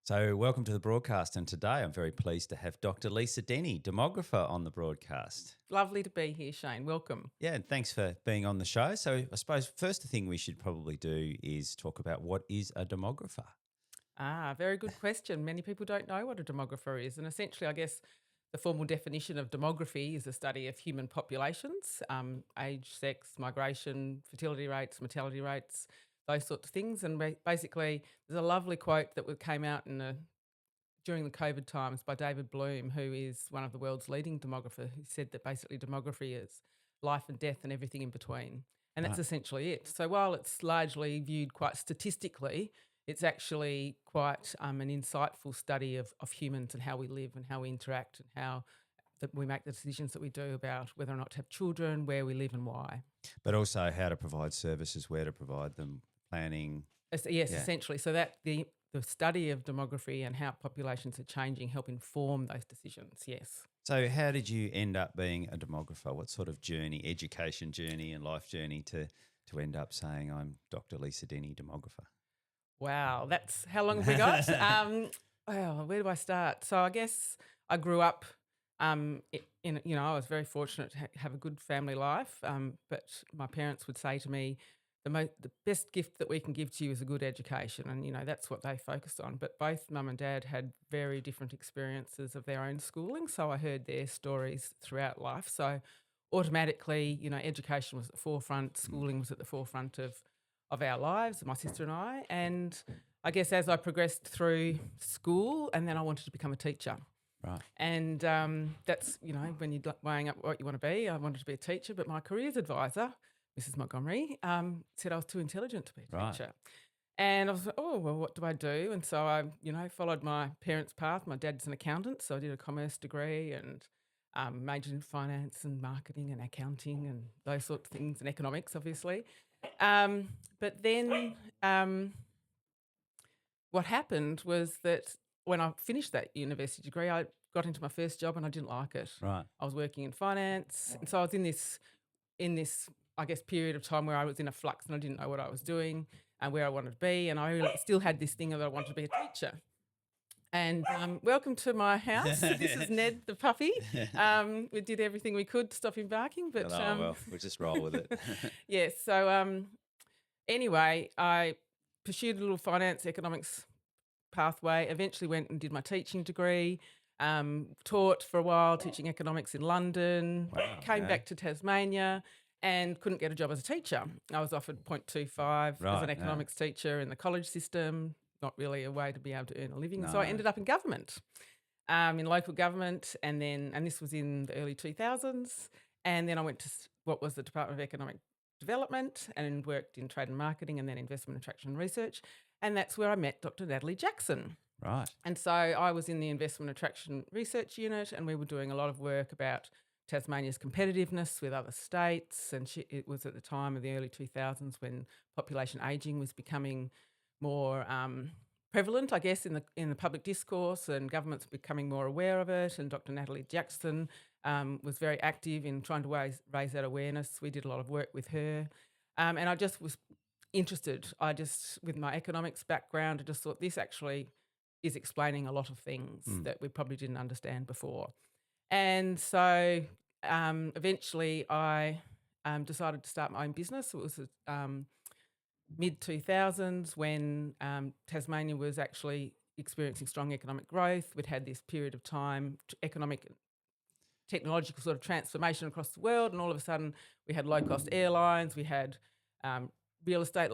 So, welcome to the broadcast. And today I'm very pleased to have Dr. Lisa Denny, demographer, on the broadcast. Lovely to be here, Shane. Welcome. Yeah, and thanks for being on the show. So, I suppose first thing we should probably do is talk about what is a demographer. Very good question. Many people don't know what a demographer is. And essentially, I guess the formal definition of demography is the study of human populations, age, sex, migration, fertility rates, mortality rates, those sorts of things. And basically, there's a lovely quote that came out during the COVID times by David Bloom, who is one of the world's leading demographers, who said that basically demography is life and death and everything in between. And that's Right. essentially it. So while it's largely viewed quite statistically, it's actually quite an insightful study of humans and how we live and how we interact and how that we make the decisions that we do about whether or not to have children, where we live and why. But also how to provide services, where to provide them, planning. Yes, Yeah. essentially. So that the study of demography and how populations are changing help inform those decisions, yes. So, how did you end up being a demographer? What sort of journey, education journey and life journey to end up saying I'm Dr. Lisa Denny, demographer? Wow, that's how long have we got? Well, where do I start? So I guess I grew up I was very fortunate to have a good family life, but my parents would say to me, the best gift that we can give to you is a good education, and that's what they focused on. But both mum and dad had very different experiences of their own schooling, so I heard their stories throughout life. So automatically, education was at the forefront, schooling was at the forefront of our lives, my sister and I. And I guess as I progressed through school, and then I wanted to become a teacher. Right. And that's, when you're weighing up what you want to be, I wanted to be a teacher, but my careers advisor, Mrs. Montgomery, said I was too intelligent to be a teacher. And I was like, oh, well, what do I do? And so I, followed my parents' path. My dad's an accountant, so I did a commerce degree and majored in finance and marketing and accounting and those sorts of things, and economics, obviously. But then what happened was that when I finished that university degree, I got into my first job and I didn't like it. Right. I was working in finance, and so I was in this I guess period of time where I was in a flux and I didn't know what I was doing and where I wanted to be, and I really still had this thing that I wanted to be a teacher. And welcome to my house. This is Ned the puppy. We did everything we could to stop him barking, but Well, we'll just roll with it. yes. So anyway, I pursued a little finance economics pathway, eventually went and did my teaching degree, taught for a while, teaching economics in London, Wow, came yeah. back to Tasmania and couldn't get a job as a teacher. I was offered 0.25 as Right, an yeah. economics teacher in the college system, not really a way to be able to earn a living. So I No. ended up in government, in local government, and this was in the early 2000s. And then I went to what was the Department of Economic Development and worked in trade and marketing and then investment attraction and research. And that's where I met Dr. Natalie Jackson. Right. And so I was in the investment attraction research unit, and we were doing a lot of work about Tasmania's competitiveness with other states. And it was at the time of the early 2000s when population ageing was becoming more prevalent, I guess, in the public discourse, and governments were becoming more aware of it. And Dr. Natalie Jackson was very active in trying to raise that awareness. We did a lot of work with her. And I just was interested. With my economics background, I just thought this actually is explaining a lot of things that we probably didn't understand before. And so eventually I decided to start my own business. It was mid-2000s when Tasmania was actually experiencing strong economic growth. We'd had this period of time, economic technological sort of transformation across the world, and all of a sudden we had low-cost airlines, we had real estate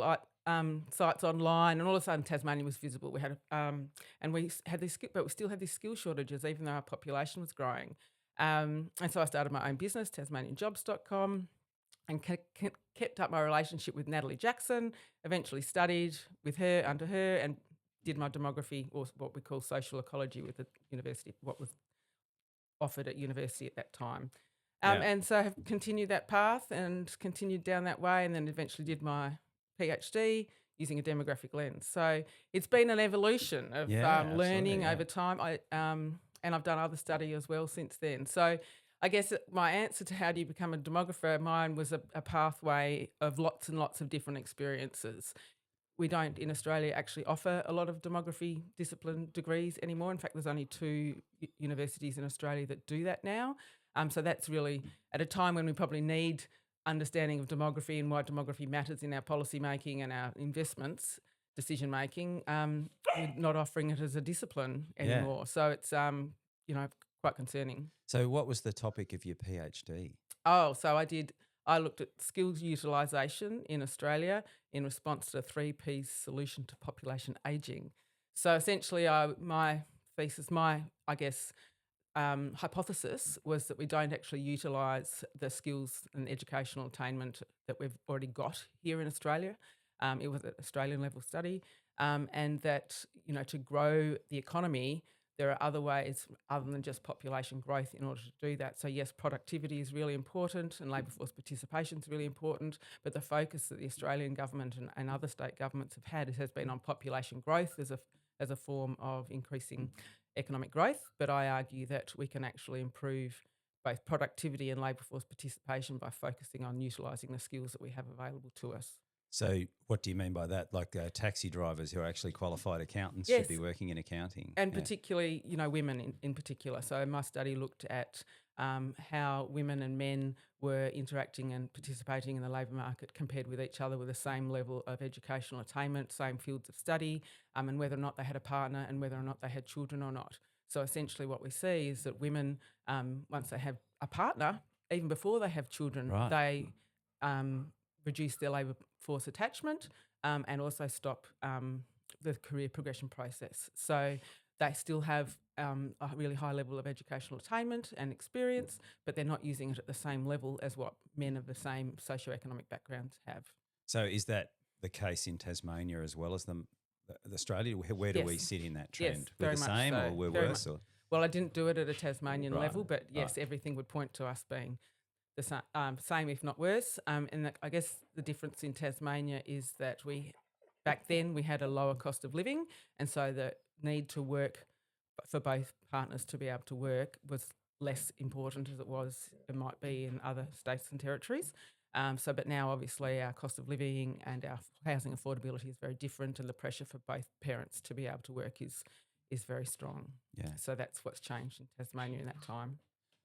sites online, and all of a sudden Tasmania was visible. We had and we had this, but we still had these skill shortages, even though our population was growing. And so I started my own business, TasmanianJobs.com, and kept up my relationship with Natalie Jackson. Eventually studied with her, under her, and did my demography, or what we call social ecology, with the university, what was offered at university at that time. And so I have continued that path and continued down that way, and then eventually did my PhD using a demographic lens. So it's been an evolution of learning over time. And I've done other study as well since then. So I guess my answer to how do you become a demographer, mine was a pathway of lots and lots of different experiences. we don't in Australia actually offer a lot of demography discipline degrees anymore. In fact, there's only two universities in Australia that do that now. So that's really at a time when we probably need understanding of demography and why demography matters in our policy making and our investments decision making. We're not offering it as a discipline Yeah. anymore. So it's quite concerning. So what was the topic of your PhD? Oh, so I looked at skills utilisation in Australia in response to the 3Ps solution to population ageing. So essentially, my thesis, hypothesis was that we don't actually utilise the skills and educational attainment that we've already got here in Australia. It was an Australian level study, and that to grow the economy, there are other ways other than just population growth in order to do that. So yes, productivity is really important and labour force participation is really important, but the focus that the Australian government and other state governments have had has been on population growth as a form of increasing economic growth. But I argue that we can actually improve both productivity and labour force participation by focusing on utilising the skills that we have available to us. So what do you mean by that? Like taxi drivers who are actually qualified accountants Yes. should be working in accounting. And particularly, women in particular. So my study looked at how women and men were interacting and participating in the labour market compared with each other with the same level of educational attainment, same fields of study, and whether or not they had a partner and whether or not they had children or not. So essentially what we see is that women, once they have a partner, even before they have children, Right. they reduce their labour force attachment and also stop the career progression process. So they still have a really high level of educational attainment and experience, but they're not using it at the same level as what men of the same socioeconomic backgrounds have. So is that the case in Tasmania as well as the Australia? Where do we Yes. sit in that Yes, trend? very We're the much same so. or we're Very worse? Or? Well, I didn't do it at a Tasmanian Right. level, but yes, Right. everything would point to us being the same, if not worse. And I guess the difference in Tasmania is that back then we had a lower cost of living, and so the need to work for both partners to be able to work was less important as it might be in other states and territories. But now obviously our cost of living and our housing affordability is very different, and the pressure for both parents to be able to work is very strong. Yeah. So that's what's changed in Tasmania in that time.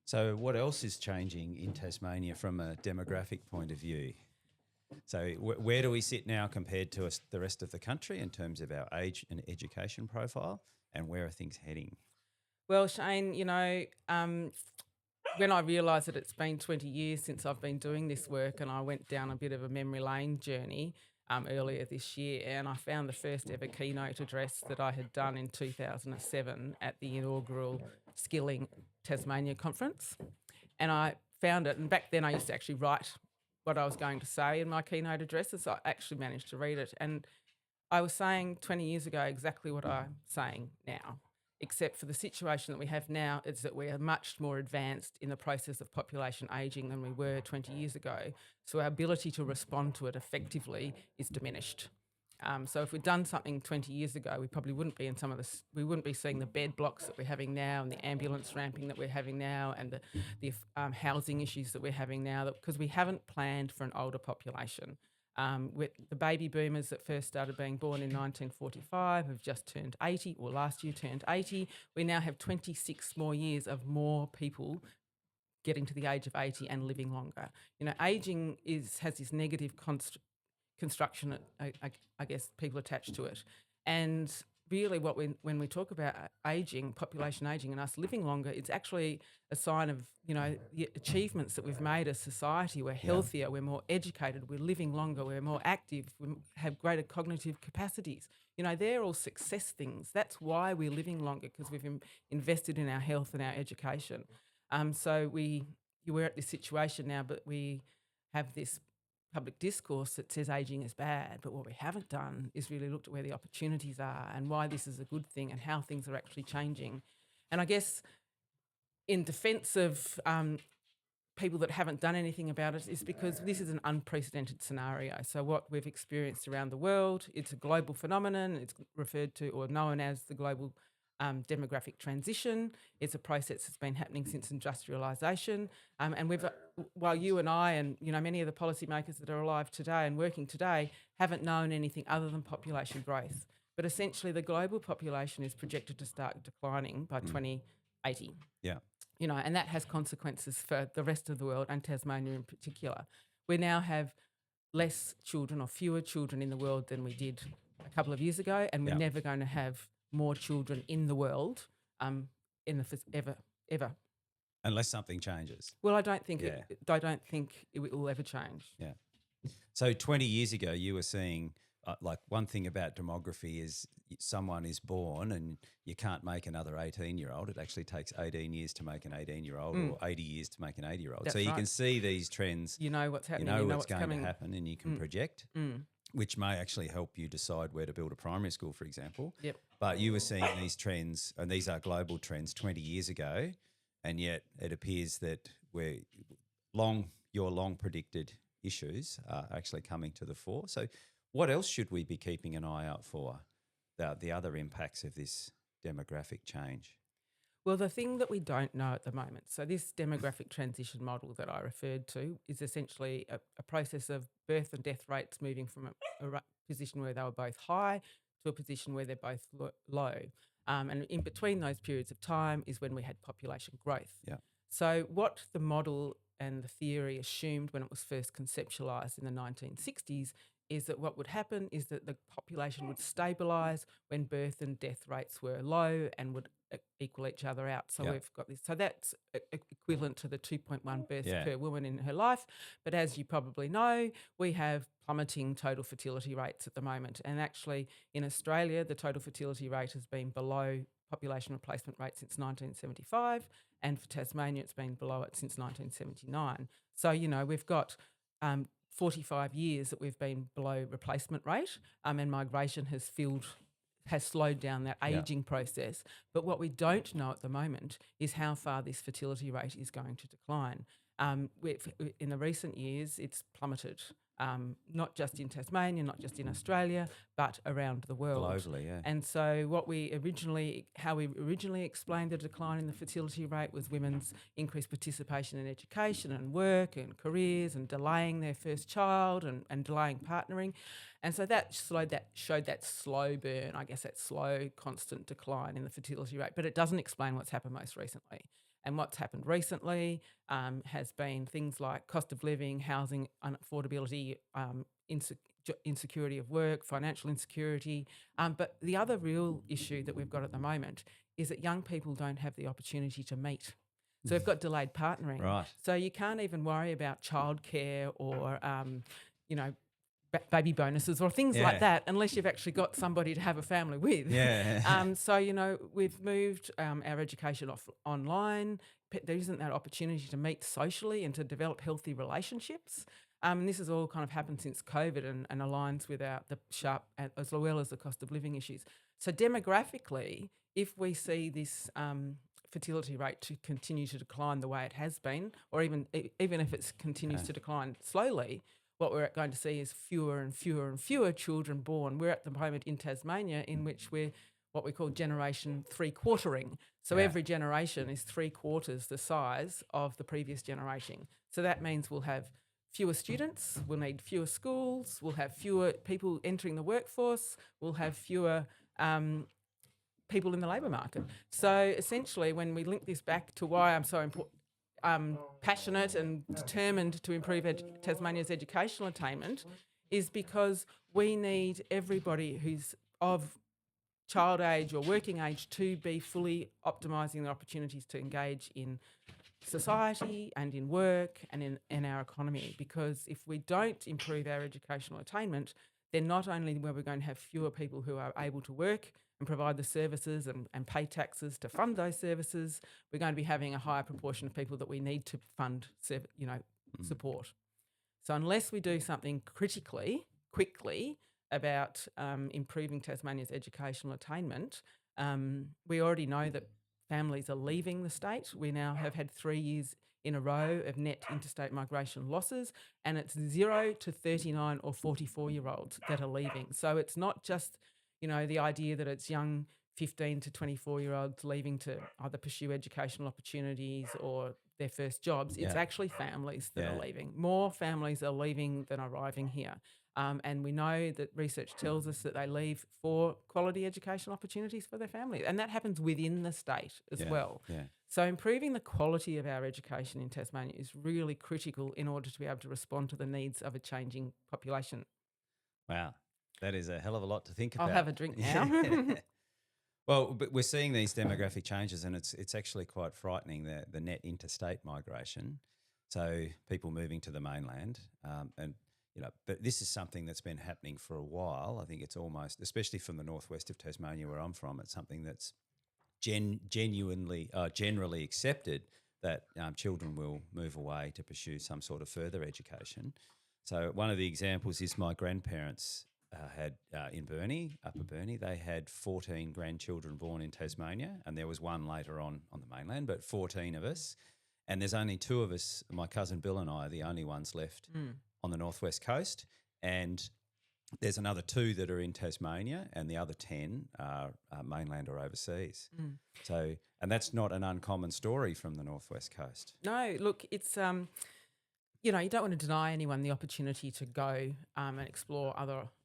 So what else is changing in Tasmania from a demographic point of view? So where do we sit now compared to the rest of the country in terms of our age and education profile, and where are things heading? Well, Shane, when I realised that it's been 20 years since I've been doing this work, and I went down a bit of a memory lane journey earlier this year, and I found the first ever keynote address that I had done in 2007 at the inaugural Skilling Tasmania conference. And I found it, and back then I used to actually write what I was going to say in my keynote addresses, so I actually managed to read it. And I was saying 20 years ago exactly what I'm saying now, except for the situation that we have now is that we are much more advanced in the process of population ageing than we were 20 years ago. So our ability to respond to it effectively is diminished. So if we'd done something 20 years ago, we probably wouldn't be we wouldn't be seeing the bed blocks that we're having now, and the ambulance ramping that we're having now, and the housing issues that we're having now, because we haven't planned for an older population. With the baby boomers that first started being born in 1945 have just turned 80, or last year turned 80. We now have 26 more years of more people getting to the age of 80 and living longer. Ageing has this negative construction, I guess, people attach to it. And really when we talk about ageing, population ageing and us living longer, it's actually a sign of, the achievements that we've made as society. We're healthier, we're more educated, we're living longer, we're more active, we have greater cognitive capacities. They're all success things. That's why we're living longer, because we've invested in our health and our education. So we're at this situation now, but we have this public discourse that says ageing is bad, but what we haven't done is really looked at where the opportunities are and why this is a good thing and how things are actually changing. And I guess in defence of people that haven't done anything about it is because this is an unprecedented scenario. So what we've experienced around the world, it's a global phenomenon. It's referred to or known as the global demographic transition. It's a process that's been happening since industrialisation. And we've, while you and I and many of the policymakers that are alive today and working today haven't known anything other than population growth. But essentially, the global population is projected to start declining by 2080. Yeah. And that has consequences for the rest of the world and Tasmania in particular. We now have less children or fewer children in the world than we did a couple of years ago, and we're never going to have more children in the world ever. Unless something changes. Well, I don't think it will ever change. Yeah. So 20 years ago, you were seeing like one thing about demography is someone is born and you can't make another 18-year-old. It actually takes 18 years to make an 18-year-old or 80 years to make an 80-year-old. So you can see these trends. You know what's happening. You know what's going to happen, and you can project, which may actually help you decide where to build a primary school, for example. Yep. But you were seeing these trends, and these are global trends 20 years ago, and yet it appears that your long predicted issues are actually coming to the fore. So what else should we be keeping an eye out for, the other impacts of this demographic change? Well, the thing that we don't know at the moment, so this demographic transition model that I referred to is essentially a process of birth and death rates moving from a position where they were both high to a position where they're both low. And in between those periods of time is when we had population growth. Yeah. So what the model and the theory assumed when it was first conceptualised in the 1960s is that what would happen is that the population would stabilise when birth and death rates were low and would equal each other out. So we've got this. So that's equivalent to the 2.1 births per woman in her life. But as you probably know, we have plummeting total fertility rates at the moment. And actually in Australia, the total fertility rate has been below population replacement rate since 1975. And for Tasmania, it's been below it since 1979. So, we've got 45 years that we've been below replacement rate, and migration has slowed down that ageing process. But what we don't know at the moment is how far this fertility rate is going to decline. In the recent years, it's plummeted, not just in Tasmania, not just in Australia, but around the world. Globally, yeah. And so how we originally explained the decline in the fertility rate was women's increased participation in education and work and careers and delaying their first child and delaying partnering. And so that showed that slow burn, I guess that slow, constant decline in the fertility rate. But it doesn't explain what's happened most recently. And what's happened recently has been things like cost of living, housing unaffordability, insecurity of work, financial insecurity. But the other real issue that we've got at the moment is that young people don't have the opportunity to meet. So we've got delayed partnering. Right. So you can't even worry about childcare or, baby bonuses or things like that unless you've actually got somebody to have a family with. Yeah. So, we've moved our education online. There isn't that opportunity to meet socially and to develop healthy relationships. And this has all kind of happened since COVID and aligns with the sharp as well as the cost of living issues. So demographically, if we see this fertility rate to continue to decline the way it has been, or even if it continues to decline slowly, what we're going to see is fewer and fewer and fewer children born. We're at the moment in Tasmania in which we're what we call generation three-quartering. So every generation is 3/4 the size of the previous generation. So that means we'll have fewer students, we'll need fewer schools, we'll have fewer people entering the workforce, we'll have fewer people in the labour market. So essentially, when we link this back to why I'm so passionate and determined to improve Tasmania's educational attainment, is because we need everybody who's of child age or working age to be fully optimising their opportunities to engage in society and in work and in our economy. Because if we don't improve our educational attainment, then not only are we going to have fewer people who are able to work and provide the services and pay taxes to fund those services, we're going to be having a higher proportion of people that we need to fund, support. So unless we do something quickly about improving Tasmania's educational attainment, we already know that families are leaving the state. We now have had 3 years in a row of net interstate migration losses, and it's 0 to 39 or 44-year-olds that are leaving. So it's not just the idea that it's young 15 to 24-year-olds leaving to either pursue educational opportunities or their first jobs. It's Yeah. actually families that are Yeah. leaving. More families are leaving than arriving here. And we know that research tells us that they leave for quality educational opportunities for their family. And that happens within the state as Yeah. well. Yeah. So improving the quality of our education in Tasmania is really critical in order to be able to respond to the needs of a changing population. Wow. That is a hell of a lot to think about. I'll have a drink now. Yeah. Well, but we're seeing these demographic changes, and it's actually quite frightening, the net interstate migration. So people moving to the mainland, and but this is something that's been happening for a while. I think it's almost, especially from the northwest of Tasmania where I'm from, it's something that's generally accepted that children will move away to pursue some sort of further education. So one of the examples is my grandparents had in Burnie, Upper Burnie, they had 14 grandchildren born in Tasmania, and there was one later on the mainland, but 14 of us. And there's only 2 of us, my cousin Bill and I, are the only ones left on the northwest coast. And there's another 2 that are in Tasmania, and the other 10 are mainland or overseas. So, and that's not an uncommon story from the northwest coast. No, look, it's you don't want to deny anyone the opportunity to go and explore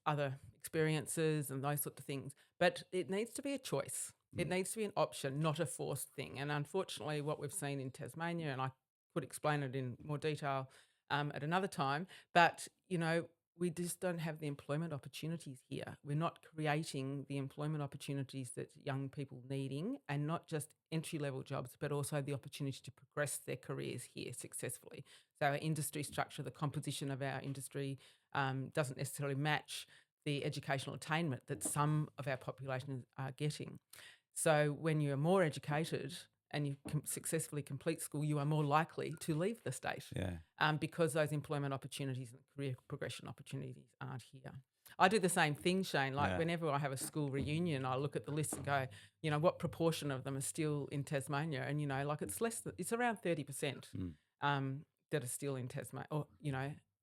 other experiences and those sorts of things, but it needs to be a choice. It needs to be an option, not a forced thing. And unfortunately, what we've seen in Tasmania, and I could explain it in more detail at another time, but we just don't have the employment opportunities here. We're not creating the employment opportunities that young people needing, and not just entry-level jobs, but also the opportunity to progress their careers here successfully. So our industry structure, the composition of our industry doesn't necessarily match the educational attainment that some of our population are getting. So when you're more educated and you successfully complete school, you are more likely to leave the state because those employment opportunities and career progression opportunities aren't here. I do the same thing, Shane. Like whenever I have a school reunion, I look at the list and go, what proportion of them are still in Tasmania? And, it's around 30% that are still in Tasmania, or,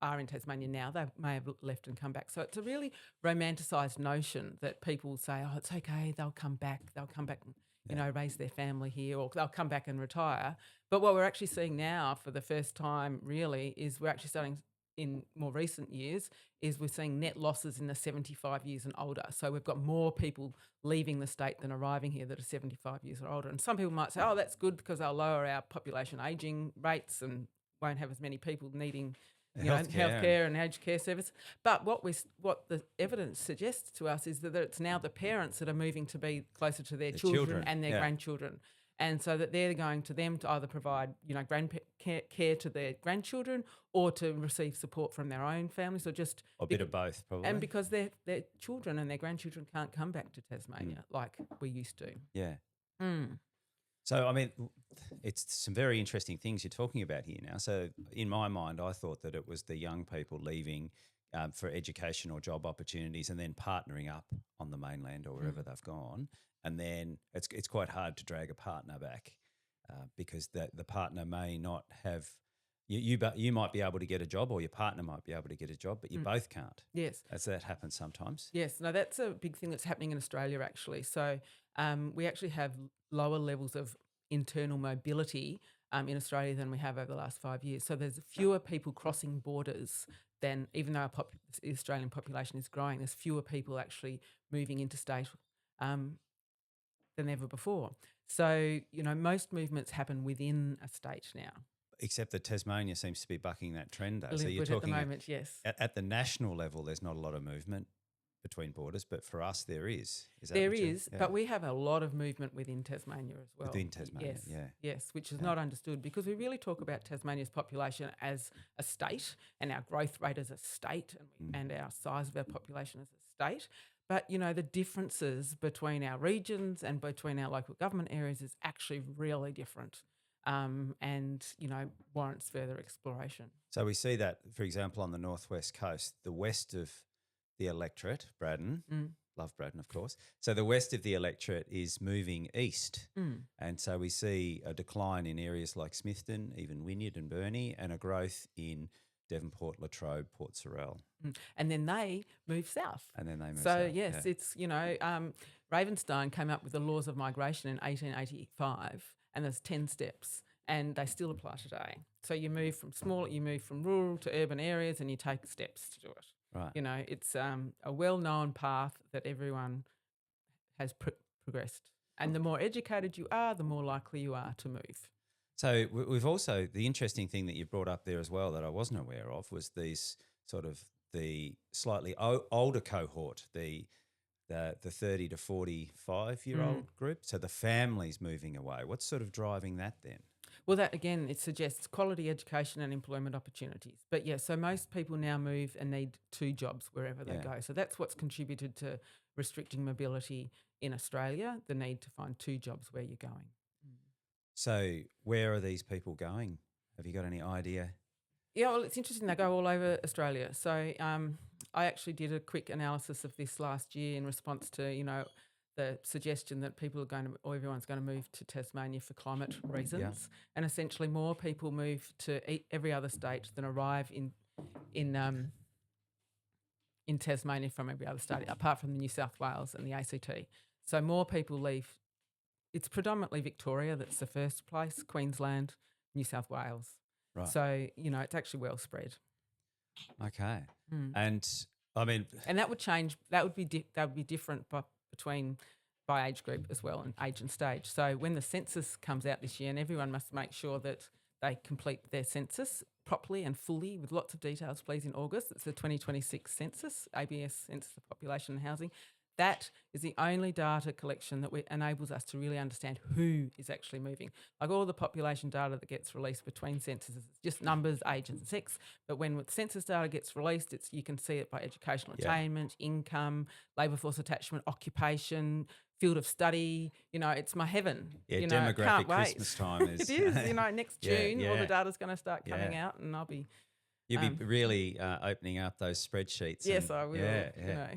are in Tasmania now. They may have left and come back. So it's a really romanticised notion that people say, oh, it's okay, they'll come back and, raise their family here, or they'll come back and retire. But what we're actually seeing now for the first time really is we're actually starting in more recent years is we're seeing net losses in the 75 years and older. So we've got more people leaving the state than arriving here that are 75 years or older. And some people might say, oh, that's good because they'll lower our population ageing rates and won't have as many people needing healthcare and aged care service. But what the evidence suggests to us is that it's now the parents that are moving to be closer to their children and their grandchildren. And so that they're going to them to either provide, care to their grandchildren or to receive support from their own families, or just a bit of both, probably. And because their children and their grandchildren can't come back to Tasmania like we used to. Yeah. So, I mean, it's some very interesting things you're talking about here now. So, in my mind, I thought that it was the young people leaving for education or job opportunities and then partnering up on the mainland or wherever they've gone. And then it's quite hard to drag a partner back because the partner may not have you might be able to get a job, or your partner might be able to get a job, but you both can't. Yes. As that happens sometimes. Yes. No, that's a big thing that's happening in Australia, actually. So we actually have lower levels of internal mobility in Australia than we have over the last 5 years. So there's fewer people crossing borders than, even though the Australian population is growing, there's fewer people actually moving interstate than ever before. So, most movements happen within a state now. Except that Tasmania seems to be bucking that trend, though. So you're talking at the moment, yes. At the national level, there's not a lot of movement between borders, but for us there is. There is, but we have a lot of movement within Tasmania as well. Within Tasmania, Yes, which is not understood, because we really talk about Tasmania's population as a state and our growth rate as a state and our size of our population as a state. But, the differences between our regions and between our local government areas is actually really different. And warrants further exploration. So we see that, for example, on the northwest coast, the west of the electorate, Braddon, love Braddon, of course. So the west of the electorate is moving east. And so we see a decline in areas like Smithton, even Wynyard and Burnie, and a growth in Devonport, Latrobe, Port Sorell. And then they move south. And then they move So, south. yes, it's, Ravenstein came up with the laws of migration in 1885, and there's 10 steps, and they still apply today. So you move from rural to urban areas, and you take steps to do it. Right. It's a well-known path that everyone has progressed. And the more educated you are, the more likely you are to move. So we've also, the interesting thing that you brought up there as well that I wasn't aware of was these sort of the slightly older cohort, the 30 to 45-year-old group. So the families moving away. What's sort of driving that then? Well, that again, it suggests quality education and employment opportunities. But yeah, so most people now move and need 2 jobs wherever they go. So that's what's contributed to restricting mobility in Australia, the need to find 2 jobs where you're going. So where are these people going? Have you got any idea? Yeah, well, it's interesting. They go all over Australia. So I actually did a quick analysis of this last year in response to, the suggestion that everyone's going to move to Tasmania for climate reasons. Yeah. And essentially more people move to every other state than arrive in Tasmania from every other state, apart from the New South Wales and the ACT. So more people leave. It's predominantly Victoria that's the first place, Queensland, New South Wales. Right. So, it's actually well spread. Okay. And I mean, and that would change. That would be different by age group as well, and age and stage. So when the census comes out this year, and everyone must make sure that they complete their census properly and fully with lots of details, please, in August. It's the 2026 census, ABS Census of Population and Housing. That is the only data collection that enables us to really understand who is actually moving. Like all the population data that gets released between censuses, it's just numbers, age and sex. But when census data gets released, you can see it by educational attainment, income, labour force attachment, occupation, field of study. It's my heaven. Yeah, demographic can't Christmas time is. It is. Next June, all the data's going to start coming out, and I'll be. You'll be really opening up those spreadsheets. Yes, I will. Yeah.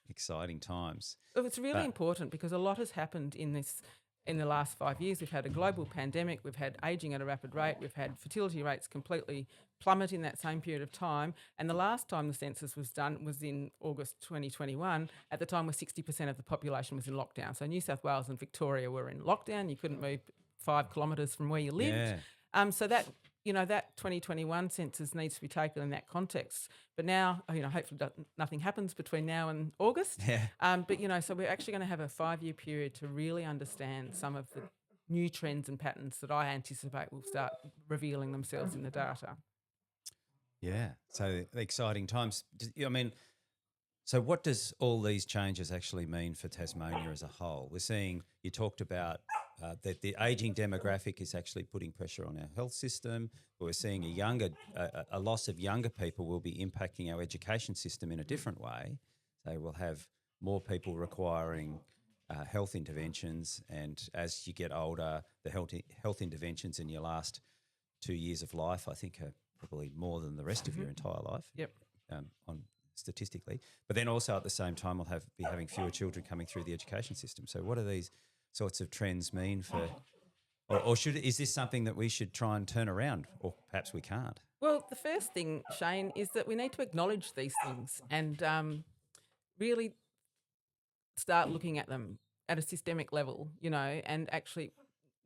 Exciting times. Well, it's really important because a lot has happened in the last 5 years. We've had a global pandemic, we've had ageing at a rapid rate, we've had fertility rates completely plummet in that same period of time. And the last time the census was done was in August 2021, at the time where 60% of the population was in lockdown. So New South Wales and Victoria were in lockdown. You couldn't move 5 kilometres from where you lived. So that that 2021 census needs to be taken in that context. But now, hopefully nothing happens between now and August. But, so we're actually going to have a 5-year period to really understand some of the new trends and patterns that I anticipate will start revealing themselves in the data. Yeah, so exciting times. So what does all these changes actually mean for Tasmania as a whole? We're seeing, you talked about that the ageing demographic is actually putting pressure on our health system. We're seeing a loss of younger people will be impacting our education system in a different way. So we'll have more people requiring health interventions, and as you get older, the health interventions in your last 2 years of life, I think, are probably more than the rest of your entire life. Yep. On statistically, but then also at the same time we'll be having fewer children coming through the education system. So what do these sorts of trends mean for, or is this something that we should try and turn around, or perhaps we can't? Well, the first thing, Shane, is that we need to acknowledge these things and really start looking at them at a systemic level, and actually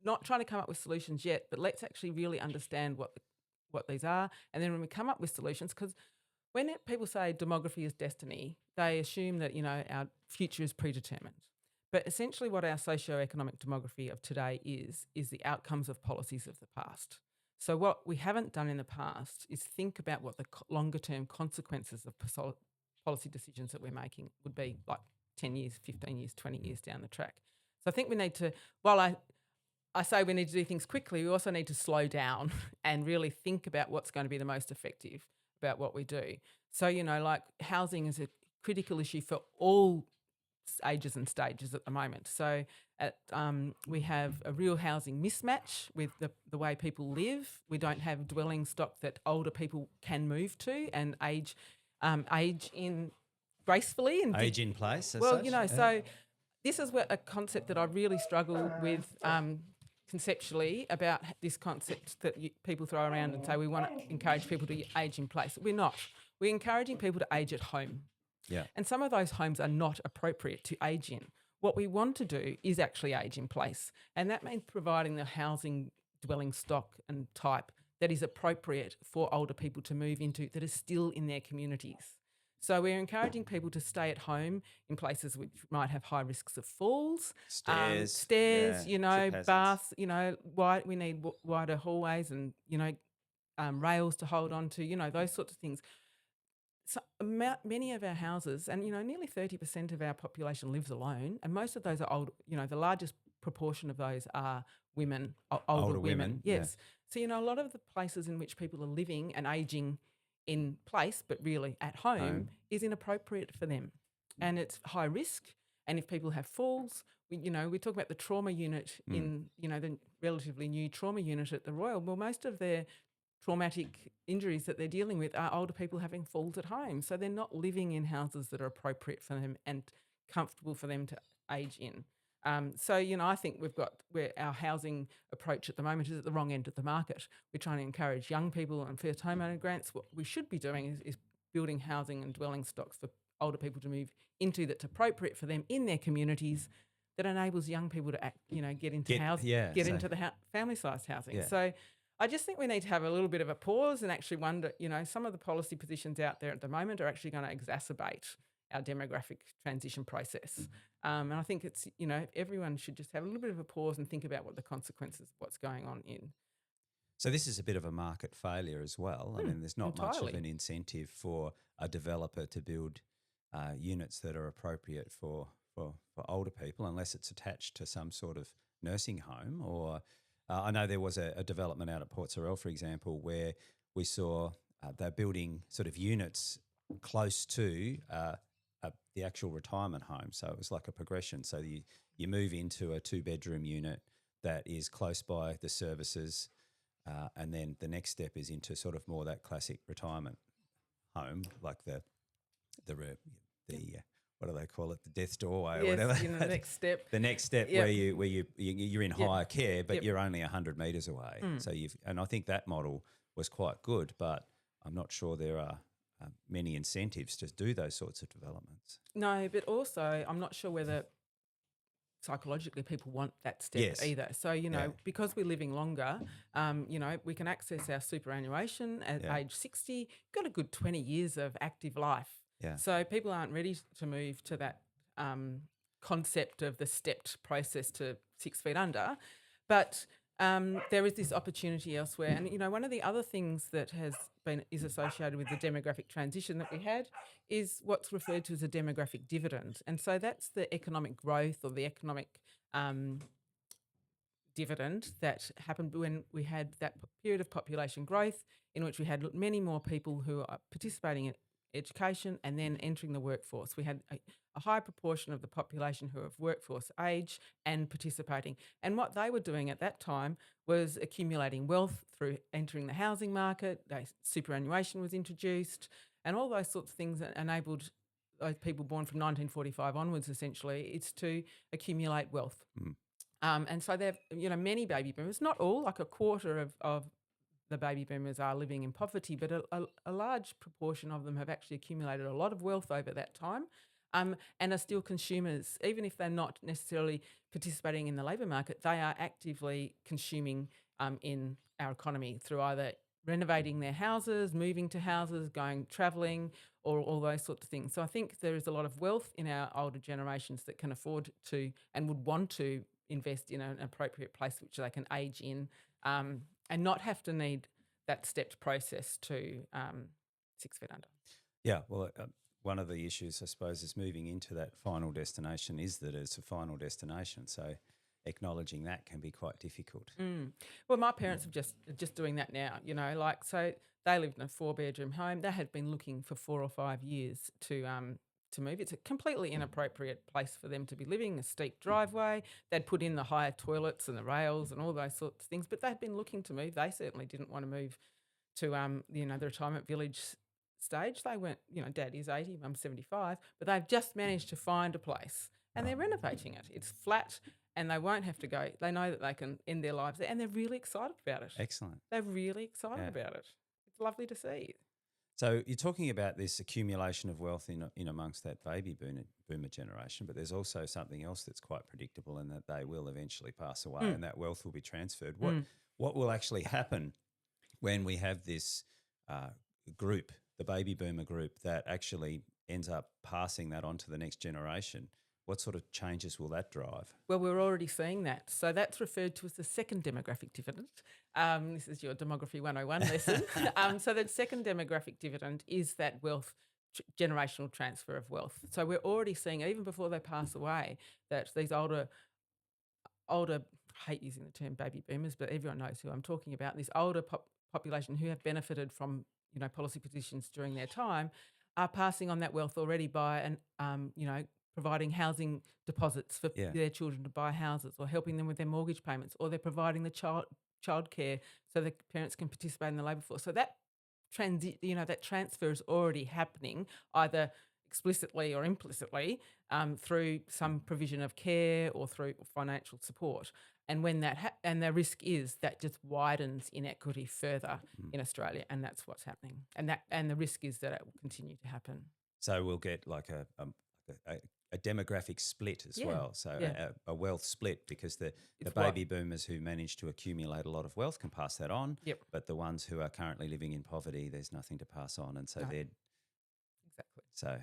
not trying to come up with solutions yet, but let's actually really understand what these are. And then when we come up with solutions, because when people say demography is destiny, they assume that, our future is predetermined. But essentially what our socio-economic demography of today is the outcomes of policies of the past. So what we haven't done in the past is think about what the longer-term consequences of policy decisions that we're making would be, like 10 years, 15 years, 20 years down the track. So I think we need to, while I say we need to do things quickly, we also need to slow down and really think about what's going to be the most effective about what we do. So, like housing is a critical issue for all ages and stages at the moment. So we have a real housing mismatch with the way people live. We don't have dwelling stock that older people can move to and age in gracefully. And age in place? Well, so this is a concept that I really struggle with conceptually about this concept that people throw around and say we want to encourage people to age in place. We're not. We're encouraging people to age at home. Yeah. And some of those homes are not appropriate to age in. What we want to do is actually age in place. And that means providing the housing dwelling stock and type that is appropriate for older people to move into that is still in their communities. So we're encouraging people to stay at home in places which might have high risks of falls, Stairs, yeah, baths, we need wider hallways and, rails to hold on to, those sorts of things. So many of our houses, and nearly 30% of our population lives alone, and most of those are old. The largest proportion of those are women, older women. Yes. Yeah. So a lot of the places in which people are living and aging in place, but really at home, is inappropriate for them, and it's high risk. And if people have falls, we talk about the trauma unit in the relatively new trauma unit at the Royal. Well, most of their traumatic injuries that they're dealing with are older people having falls at home. So they're not living in houses that are appropriate for them and comfortable for them to age in. I think where our housing approach at the moment is at the wrong end of the market. We're trying to encourage young people and first homeowner grants. What we should be doing is building housing and dwelling stocks for older people to move into that's appropriate for them in their communities, that enables young people to get into into the family-sized housing. Yeah. So I just think we need to have a little bit of a pause and actually wonder, some of the policy positions out there at the moment are actually going to exacerbate our demographic transition process. And I think it's, everyone should just have a little bit of a pause and think about what the consequences of what's going on in. So this is a bit of a market failure as well. I mean, there's not much of an incentive for a developer to build units that are appropriate for older people unless it's attached to some sort of nursing home or I know there was a development out at Port Sorell, for example, where we saw they're building sort of units close to the actual retirement home. So it was like a progression. So you move into a 2-bedroom unit that is close by the services, and then the next step is into sort of more that classic retirement home, like the what do they call it? The death's doorway or whatever. The next step. The next step where you're in higher care, but you're only 100 metres away. So and I think that model was quite good, but I'm not sure there are many incentives to do those sorts of developments. No, but also I'm not sure whether psychologically people want that step either. So, because we're living longer, we can access our superannuation at age 60, got a good 20 years of active life. Yeah. So people aren't ready to move to that concept of the stepped process to 6 feet under. But there is this opportunity elsewhere. And, one of the other things that is associated with the demographic transition that we had is what's referred to as a demographic dividend. And so that's the economic growth or the economic dividend that happened when we had that period of population growth in which we had many more people who are participating in education and then entering the workforce. We had a high proportion of the population who are of workforce age and participating. And what they were doing at that time was accumulating wealth through entering the housing market. Superannuation was introduced and all those sorts of things that enabled those people born from 1945 onwards, essentially, it's to accumulate wealth. And so there are, many baby boomers, not all, like a quarter of the baby boomers are living in poverty, but a large proportion of them have actually accumulated a lot of wealth over that time and are still consumers. Even if they're not necessarily participating in the labour market, they are actively consuming in our economy through either renovating their houses, moving to houses, travelling, or all those sorts of things. So I think there is a lot of wealth in our older generations that can afford to and would want to invest in an appropriate place which they can age in and not have to need that stepped process to 6 feet under. Yeah, well, one of the issues, I suppose, is moving into that final destination is that it's a final destination. So acknowledging that can be quite difficult. Well, my parents are just doing that now, so they lived in a 4-bedroom home. They had been looking for 4 or 5 years to move. It's a completely inappropriate place for them to be living, a steep driveway. They'd put in the higher toilets and the rails and all those sorts of things, but they'd been looking to move. They certainly didn't want to move to, the retirement village stage. They weren't, Dad is 80, Mum's 75, but they've just managed to find a place and they're renovating it. It's flat and they won't have to go. They know that they can end their lives there, and they're really excited about it. Excellent. They're really excited about it. It's lovely to see. So you're talking about this accumulation of wealth in amongst that baby boomer generation, but there's also something else that's quite predictable, in that they will eventually pass away, and that wealth will be transferred. What will actually happen when we have this group, the baby boomer group, that actually ends up passing that on to the next generation? What sort of changes will that drive? Well, we're already seeing that. So that's referred to as the second demographic dividend. This is your Demography 101 lesson. So the second demographic dividend is that wealth, generational transfer of wealth. So we're already seeing, even before they pass away, that these older, I hate using the term baby boomers, but everyone knows who I'm talking about, this older population who have benefited from, policy positions during their time, are passing on that wealth already by, providing housing deposits for their children to buy houses, or helping them with their mortgage payments, or they're providing the childcare so the parents can participate in the labour force. So that that transfer is already happening, either explicitly or implicitly, through some provision of care or through financial support. And when that and the risk is that just widens inequity further in Australia, and that's what's happening. And the risk is that it will continue to happen. So we'll get like a demographic split as well. So a wealth split, because the baby boomers who manage to accumulate a lot of wealth can pass that on. But the ones who are currently living in poverty, there's nothing to pass on, and so they're exactly. So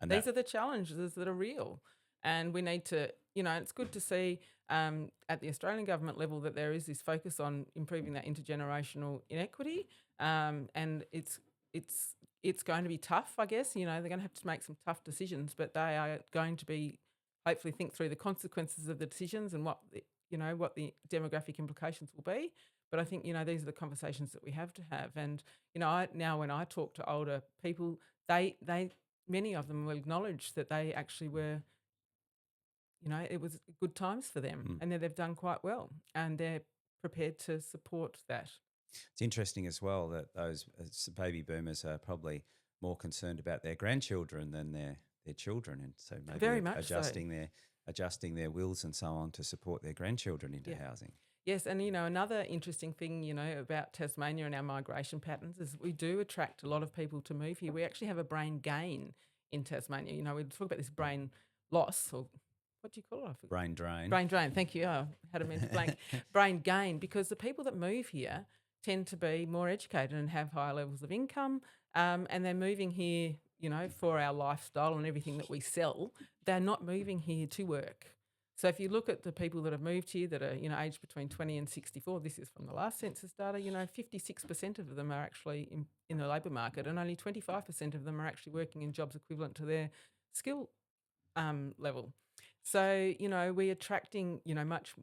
and these are the challenges that are real, and we need to. It's good to see at the Australian government level that there is this focus on improving that intergenerational inequity, and it's going to be tough, I guess. They're going to have to make some tough decisions, but they are going to be hopefully think through the consequences of the decisions and what the demographic implications will be. But I think these are the conversations that we have to have. And now when I talk to older people, they many of them will acknowledge that they actually were. It was good times for them, and that they've done quite well, and they're prepared to support that. It's interesting as well that those baby boomers are probably more concerned about their grandchildren than their children, and so maybe very much adjusting their wills and so on to support their grandchildren into housing. Yes, and another interesting thing about Tasmania and our migration patterns is we do attract a lot of people to move here. We actually have a brain gain in Tasmania. We talk about this brain loss, or what do you call it? Brain drain. Brain drain. Thank you. I had a mental blank. Brain gain, because the people that move here tend to be more educated and have higher levels of income, and they're moving here, for our lifestyle and everything that we sell. They're not moving here to work. So if you look at the people that have moved here that are, aged between 20 and 64, this is from the last census data, 56% of them are actually in the labour market, and only 25% of them are actually working in jobs equivalent to their skill level. So, we're attracting, much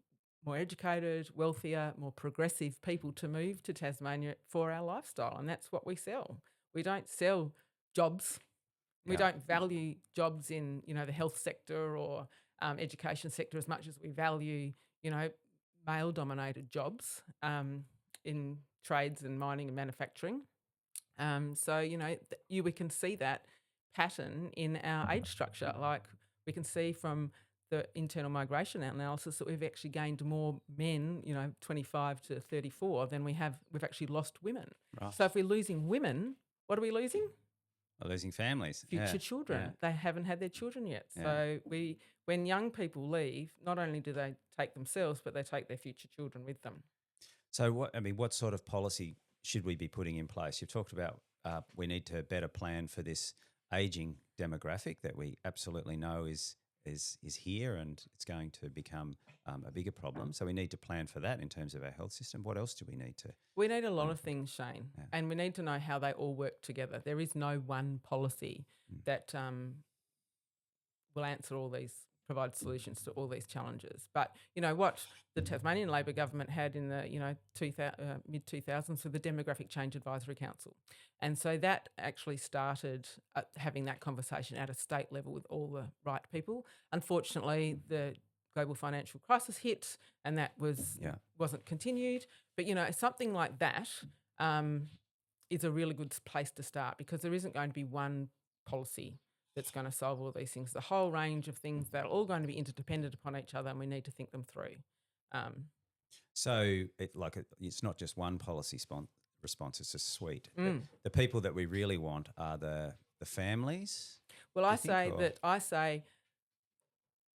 more educated, wealthier, more progressive people to move to Tasmania for our lifestyle, and that's what we sell. We don't sell jobs. We don't value jobs in, the health sector or education sector as much as we value, male-dominated jobs in trades and mining and manufacturing. So, we can see that pattern in our age structure. Like we can see from the internal migration analysis that we've actually gained more men, 25 to 34, than we've actually lost women. Right. So if we're losing women, what are we losing? We're losing families. Future children. Yeah. They haven't had their children yet. Yeah. So when young people leave, not only do they take themselves, but they take their future children with them. So what sort of policy should we be putting in place? You've talked about we need to better plan for this ageing demographic that we absolutely know is here, and it's going to become a bigger problem. So we need to plan for that in terms of our health system. What else do we need to? We need a lot of things, Shane, and we need to know how they all work together. There is no one policy that will answer all these, provide solutions to all these challenges. But what the Tasmanian Labor government had in the mid-2000s with the Demographic Change Advisory Council, and so that actually started having that conversation at a state level with all the right people. Unfortunately, the global financial crisis hit, and that wasn't continued. But something like that is a really good place to start, because there isn't going to be one policy that's going to solve all these things. The whole range of things that are all going to be interdependent upon each other, and we need to think them through. So it's not just one policy response, it's a suite. Mm. The people that we really want are the families? Well, I say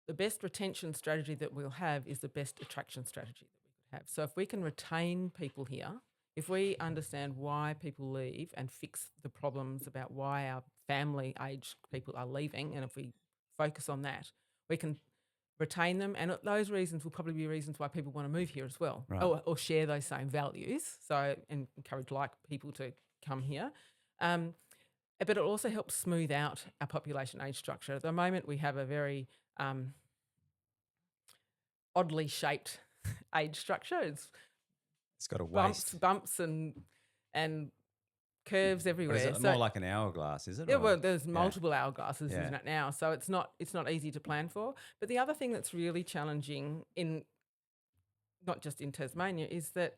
the best retention strategy that we'll have is the best attraction strategy that we could have. So if we can retain people here, if we understand why people leave and fix the problems about why our family age people are leaving, and if we focus on that, we can retain them. And those reasons will probably be reasons why people want to move here as well, Right. or share those same values. So and encourage like people to come here. But it also helps smooth out our population age structure. At the moment, we have a very oddly shaped age structure. It's got a waist. bumps and curves everywhere. Or is it more like an hourglass, is it? Yeah, well, there's multiple hourglasses, Yeah. isn't it now? So it's not easy to plan for. But the other thing that's really challenging not just in Tasmania is that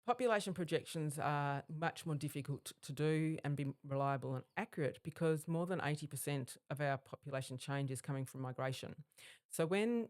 population projections are much more difficult to do and be reliable and accurate because more than 80% of our population change is coming from migration. So when,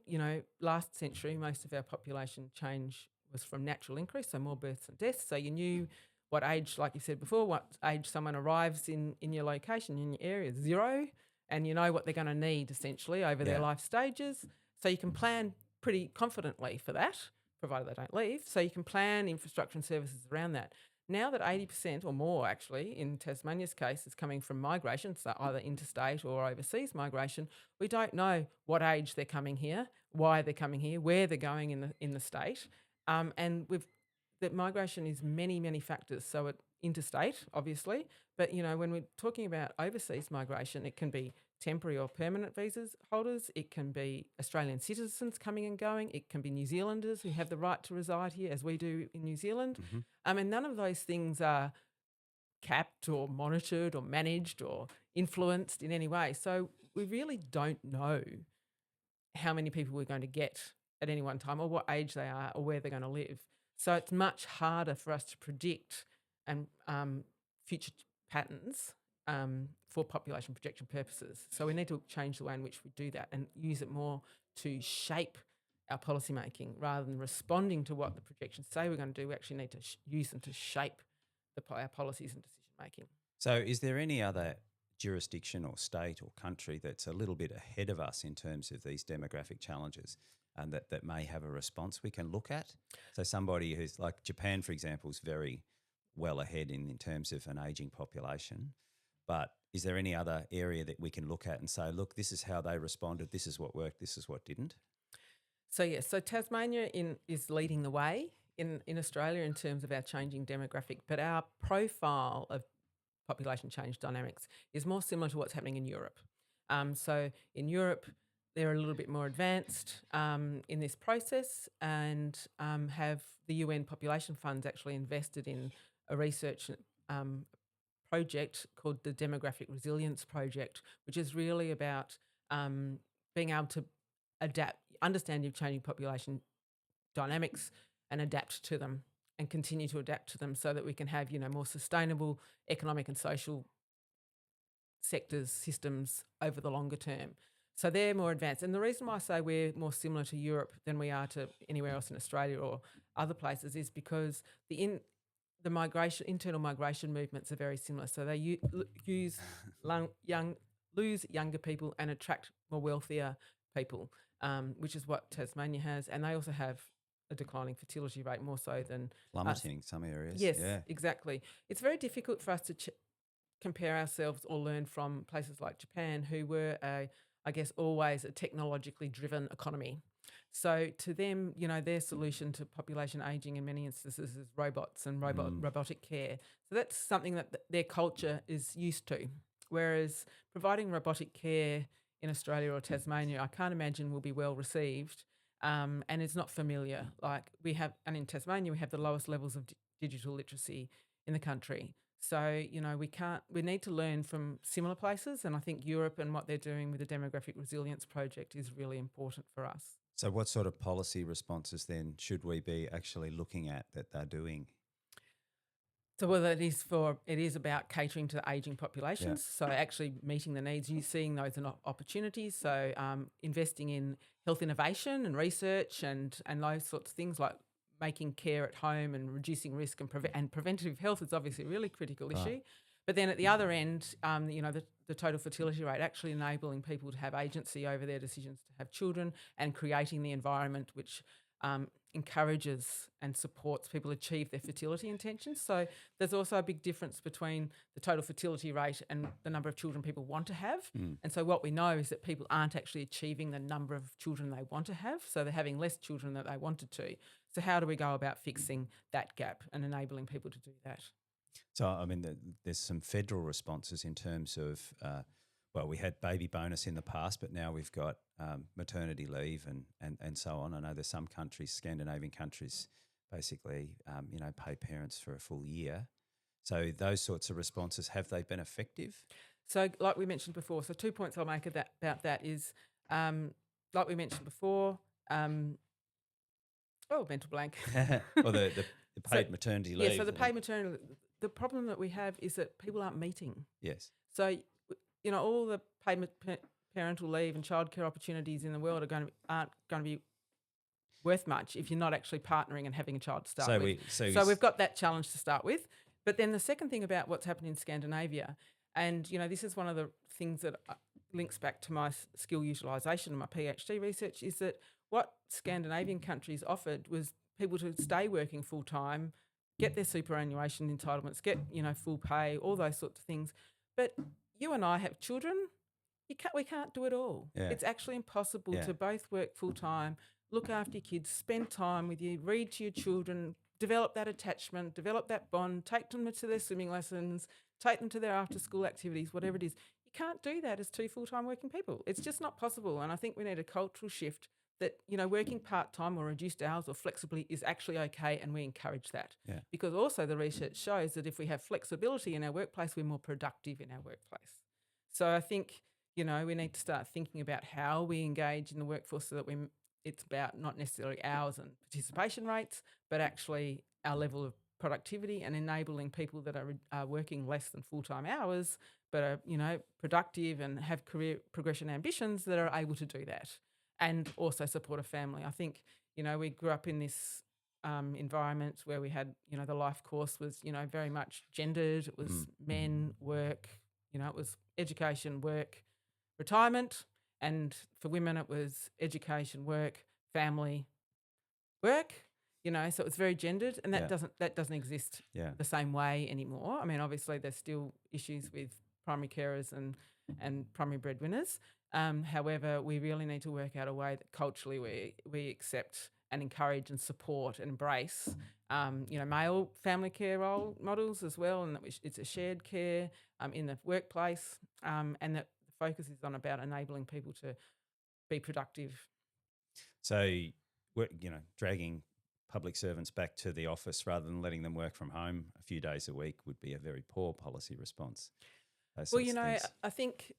last century, most of our population change was from natural increase, so more births and deaths. So you knew what age, like you said before, what age someone arrives in your location, in your area, 0, and you know what they're going to need essentially over their life stages. So you can plan pretty confidently for that, provided they don't leave. So you can plan infrastructure and services around that. Now that 80% or more actually, in Tasmania's case, is coming from migration, so either interstate or overseas migration, we don't know what age they're coming here, why they're coming here, where they're going in the state. And that migration is many, many factors. So interstate, obviously, but when we're talking about overseas migration, it can be temporary or permanent visas holders, it can be Australian citizens coming and going, it can be New Zealanders who have the right to reside here, as we do in New Zealand. Mm-hmm. And none of those things are capped or monitored or managed or influenced in any way. So we really don't know how many people we're going to get at any one time or what age they are or where they're going to live. So it's much harder for us to predict and future patterns for population projection purposes. So we need to change the way in which we do that and use it more to shape our policy making rather than responding to what the projections say we're going to do. We actually need to use them to shape our policies and decision making. So is there any other jurisdiction or state or country that's a little bit ahead of us in terms of these demographic challenges and that may have a response we can look at? So somebody who's like Japan, for example, is very well ahead in terms of an ageing population. But is there any other area that we can look at and say, look, this is how they responded, this is what worked, this is what didn't? So yes, so Tasmania is leading the way in Australia in terms of our changing demographic, but our profile of population change dynamics is more similar to what's happening in Europe. So in Europe, they're a little bit more advanced in this process and have the UN population funds actually invested in a research project called the Demographic Resilience Project, which is really about being able to understand your changing population dynamics and adapt to them and continue to adapt to them so that we can have, more sustainable economic and social sectors, systems over the longer term. So they're more advanced. And the reason why I say we're more similar to Europe than we are to anywhere else in Australia or other places is because the internal migration movements are very similar. So they lose younger people and attract more wealthier people, which is what Tasmania has. And they also have a declining fertility rate, more so than plummeting some areas. Yes, exactly. It's very difficult for us to compare ourselves or learn from places like Japan, who were, always a technologically driven economy. So to them, their solution to population ageing in many instances is robots and robotic care. So that's something that their culture is used to. Whereas providing robotic care in Australia or Tasmania, I can't imagine will be well received. And it's not familiar. And in Tasmania, we have the lowest levels of digital literacy in the country. So, we need to learn from similar places. And I think Europe and what they're doing with the Demographic Resilience Project is really important for us. So what sort of policy responses then should we be actually looking at that they're doing? So whether it is about catering to ageing Yeah. populations, so actually meeting the needs, you seeing those opportunities, so investing in health innovation and research and those sorts of things like making care at home and reducing risk and preventative health is obviously a really critical Right. issue. But then at the other end, the total fertility rate, actually enabling people to have agency over their decisions to have children and creating the environment which encourages and supports people achieve their fertility intentions. So there's also a big difference between the total fertility rate and the number of children people want to have. And so what we know is that people aren't actually achieving the number of children they want to have. So they're having less children than they wanted to. So how do we go about fixing that gap and enabling people to do that? So, I mean, there's some federal responses in terms of, well, we had baby bonus in the past, but now we've got maternity leave and so on. I know there's some countries, Scandinavian countries, basically, pay parents for a full year. So those sorts of responses, have they been effective? So like we mentioned before, so 2 points I'll make about that is, like we mentioned before, mental blank. Or the paid maternity leave. Yeah, so the paid maternity, the problem that we have is that people aren't meeting. Yes. So, all the paid parental leave and childcare opportunities in the world aren't going to be worth much if you're not actually partnering and having a child to start with. So we've got that challenge to start with. But then the second thing about what's happened in Scandinavia, and this is one of the things that links back to my skill utilisation and my PhD research, is that what Scandinavian countries offered was people to stay working full time, get their superannuation entitlements, get full pay, all those sorts of things. But you and I have children. We can't do it all. Yeah. It's actually impossible to both work full time, look after your kids, spend time with you, read to your children, develop that attachment, develop that bond, take them to their swimming lessons, take them to their after school activities, whatever it is. You can't do that as two full-time working people. It's just not possible. And I think we need a cultural shift that, working part-time or reduced hours or flexibly is actually okay, and we encourage that. Yeah. Because also the research shows that if we have flexibility in our workplace, we're more productive in our workplace. So I think, we need to start thinking about how we engage in the workforce so that it's about not necessarily hours and participation rates, but actually our level of productivity and enabling people that are working less than full-time hours, but are, productive and have career progression ambitions that are able to do that and also support a family. I think, we grew up in this environment where we had, the life course was, very much gendered. It was men, work, it was education, work, retirement. And for women, it was education, work, family, work. So it was very gendered, and that doesn't exist the same way anymore. I mean, obviously, there's still issues with primary carers and primary breadwinners. However, we really need to work out a way that culturally we accept and encourage and support and embrace, male family care role models as well, and that it's a shared care in the workplace, and that the focus is on about enabling people to be productive. So, dragging public servants back to the office rather than letting them work from home a few days a week would be a very poor policy response. Well, I think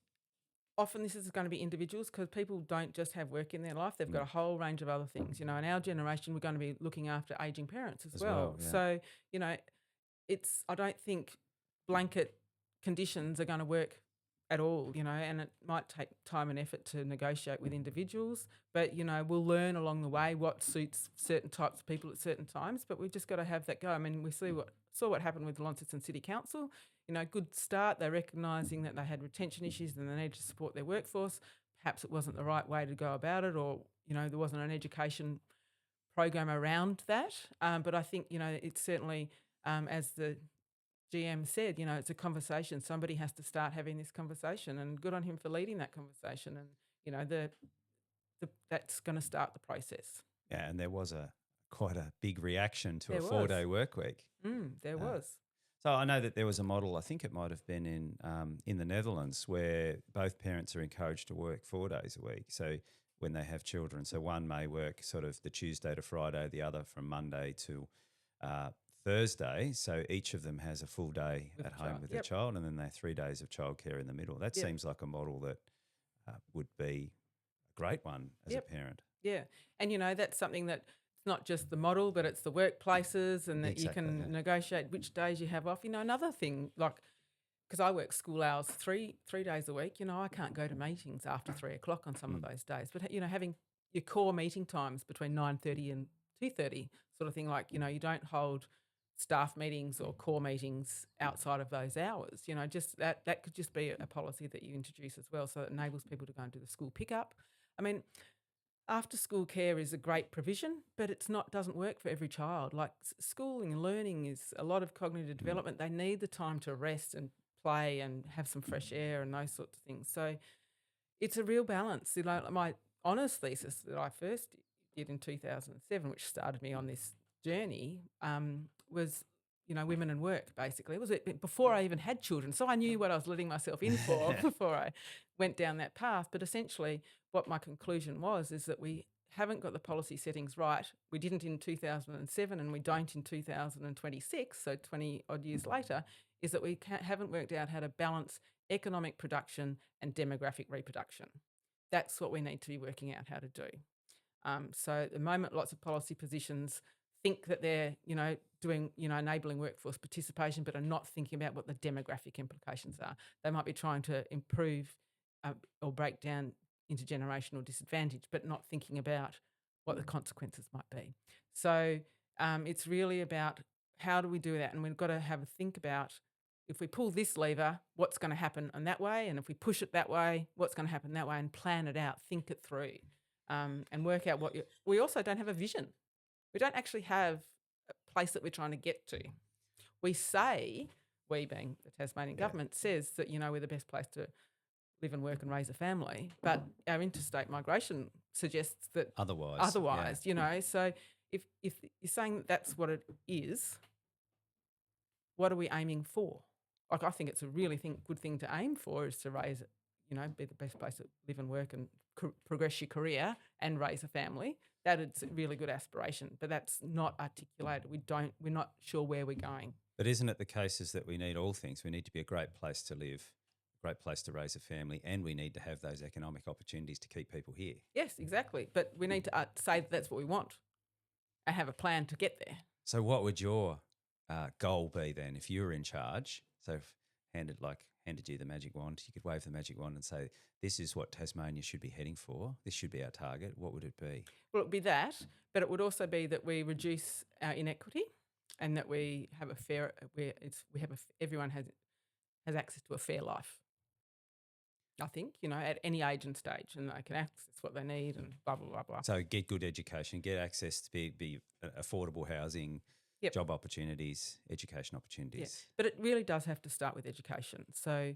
often this is going to be individuals, because people don't just have work in their life. They've got a whole range of other things. In our generation, we're going to be looking after ageing parents as well. Yeah. So, I don't think blanket conditions are going to work at all, and it might take time and effort to negotiate with individuals, but, we'll learn along the way what suits certain types of people at certain times, but we've just got to have that go. I mean, we saw what happened with Launceston City Council. Good start. They're recognising that they had retention issues and they needed to support their workforce. Perhaps it wasn't the right way to go about it, or, there wasn't an education program around that. But I think, it's certainly, as the GM said, it's a conversation. Somebody has to start having this conversation, and good on him for leading that conversation. And, that's going to start the process. Yeah, and there was quite a big reaction to There a was. 4-day work week. There was. So I know that there was a model, I think it might have been in the Netherlands, where both parents are encouraged to work 4 days a week. So when they have children, so one may work sort of the Tuesday to Friday, the other from Monday to Thursday. So each of them has a full day With at the home child. with their child, and then they have 3 days of childcare in the middle. That seems like a model that would be a great one as a parent. Yeah. And, that's something that It's not just the model, but it's the workplaces, and that you Exactly can that. negotiate which days you have off. Another thing, like, because I work school hours three days a week, I can't go to meetings after 3 o'clock on some of those days. But having your core meeting times between 9:30 and 2:30, sort of thing, like, you don't hold staff meetings or core meetings outside of those hours. Just that could just be a policy that you introduce as well, so it enables people to go and do the school pickup. I mean, after school care is a great provision, but doesn't work for every child. Like, schooling and learning is a lot of cognitive development. They need the time to rest and play and have some fresh air and those sorts of things. So it's a real balance. My honours thesis that I first did in 2007, which started me on this journey, was women and work. Basically, it was before I even had children, so I knew what I was letting myself in for before I went down that path. But essentially, what my conclusion was is that we haven't got the policy settings right. We didn't in 2007, and we don't in 2026. So 20 odd years later, is that we haven't worked out how to balance economic production and demographic reproduction. That's what we need to be working out how to do. So at the moment, lots of policy positions think that they're, doing, enabling workforce participation, but are not thinking about what the demographic implications are. They might be trying to improve or break down intergenerational disadvantage, but not thinking about what the consequences might be. So it's really about how do we do that? And we've got to have a think about, if we pull this lever, what's going to happen in that way? And if we push it that way, what's going to happen that way? And plan it out, think it through, and work out we also don't have a vision. We don't actually have a place that we're trying to get to. We say, we being the Tasmanian government, says that, we're the best place to live and work and raise a family, but our interstate migration suggests that Otherwise, So if you're saying that that's what it is, what are we aiming for? Like, I think it's a really good thing to aim for, is to raise, be the best place to live and work and progress your career and raise a family. That is a really good aspiration, but that's not articulated. We're not sure where we're going. But isn't it the case is that we need all things? We need to be a great place to live, a great place to raise a family, and we need to have those economic opportunities to keep people here. Yes, exactly. But we need to say that that's what we want and have a plan to get there. So what would your goal be then if you were in charge? So if handed you the magic wand, you could wave the magic wand and say, this is what Tasmania should be heading for. This should be our target. What would it be? Well, it would be that, but it would also be that we reduce our inequity, and that we have a fair, everyone has access to a fair life. I think, at any age and stage, and they can access what they need and blah, blah, blah, blah. So get good education, get access to be affordable housing, job opportunities, education opportunities. Yeah. But it really does have to start with education. So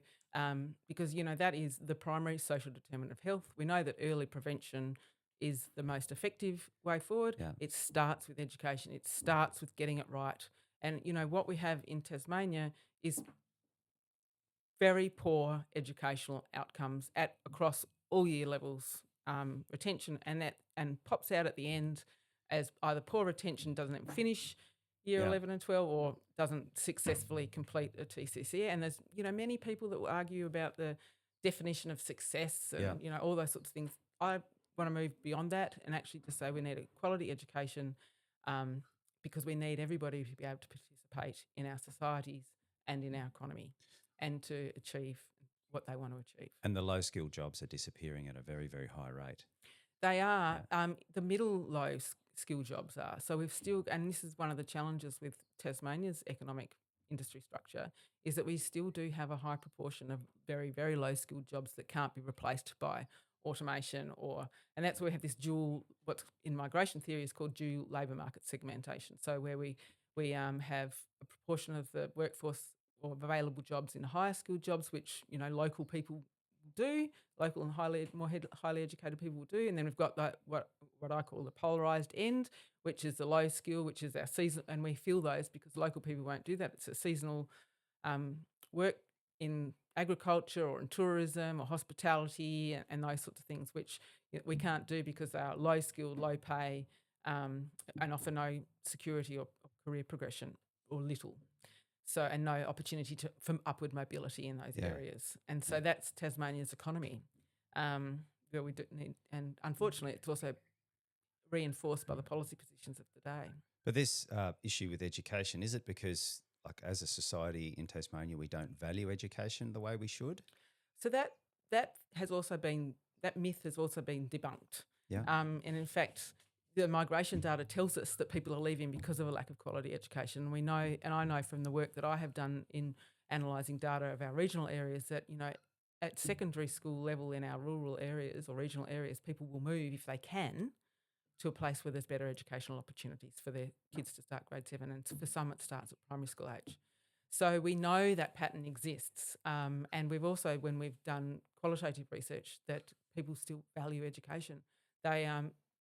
because, that is the primary social determinant of health. We know that early prevention is the most effective way forward. Yeah. It starts with education. It starts with getting it right. And, what we have in Tasmania is very poor educational outcomes across all year levels, retention, and pops out at the end as either poor retention, doesn't finish year 11 and 12, or doesn't successfully complete a TCC. And there's, many people that will argue about the definition of success and, all those sorts of things. I want to move beyond that and actually just say we need a quality education, because we need everybody to be able to participate in our societies and in our economy, and to achieve what they want to achieve. And the low-skilled jobs are disappearing at a very, very high rate. They are. The middle low skill jobs are. So we've still, and this is one of the challenges with Tasmania's economic industry structure, is that we still do have a high proportion of very, very low skilled jobs that can't be replaced by automation, and that's where we have this dual, what's in migration theory is called dual labour market segmentation. So where we have a proportion of the workforce or available jobs in higher skilled jobs, which, local people do, local and highly educated people will do. And then we've got what I call the polarised end, which is the low skill, which is our season, and we feel those because local people won't do that. It's a seasonal work in agriculture or in tourism or hospitality and those sorts of things, which we can't do because they are low skill, low pay, and offer no security or career progression, or little. So, and no opportunity for upward mobility in those areas. And so that's Tasmania's economy, where we do need, and unfortunately it's also reinforced by the policy positions of today. But this issue with education, is it because, like, as a society in Tasmania, we don't value education the way we should? So that has also been, that myth has also been debunked. Yeah. And in fact, the migration data tells us that people are leaving because of a lack of quality education. We know, and I know from the work that I have done in analysing data of our regional areas, that, you know, at secondary school level in our rural areas or regional areas, people will move if they can to a place where there's better educational opportunities for their kids to start grade 7, and for some it starts at primary school age. So we know that pattern exists, and we've also, when we've done qualitative research, that people still value education. They,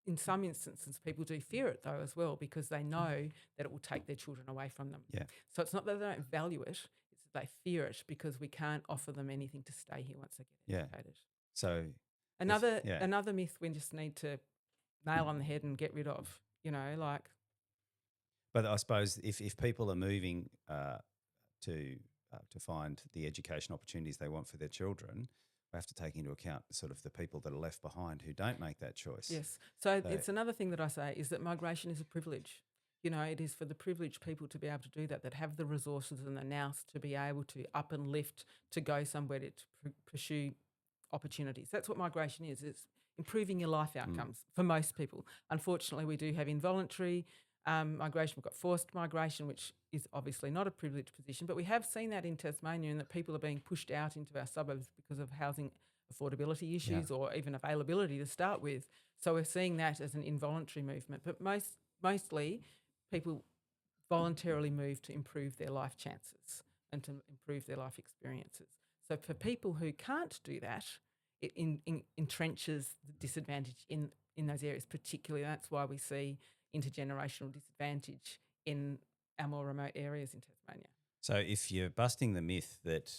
in some instances, people do fear it though as well, because they know that it will take their children away from them. Yeah. So it's not that they don't value it, it's that they fear it because we can't offer them anything to stay here once they get educated. So Another myth we just need to nail on the head and get rid of, you know, like. But I suppose if people are moving to find the education opportunities they want for their children, we have to take into account sort of the people that are left behind who don't make that choice. Yes. So it's another thing that I say is that migration is a privilege. You know, it is for the privileged people to be able to do that have the resources and the nous to be able to up and lift, to go somewhere to pursue opportunities. That's what migration is. It's improving your life outcomes for most people. Unfortunately, we do have involuntary migration. We've got forced migration, which is obviously not a privileged position, but we have seen that in Tasmania, and that people are being pushed out into our suburbs because of housing affordability issues or even availability to start with. So we're seeing that as an involuntary movement, but mostly people voluntarily move to improve their life chances and to improve their life experiences. So for people who can't do that, it entrenches the disadvantage in those areas particularly. That's why we see intergenerational disadvantage in our more remote areas in Tasmania. So if you're busting the myth that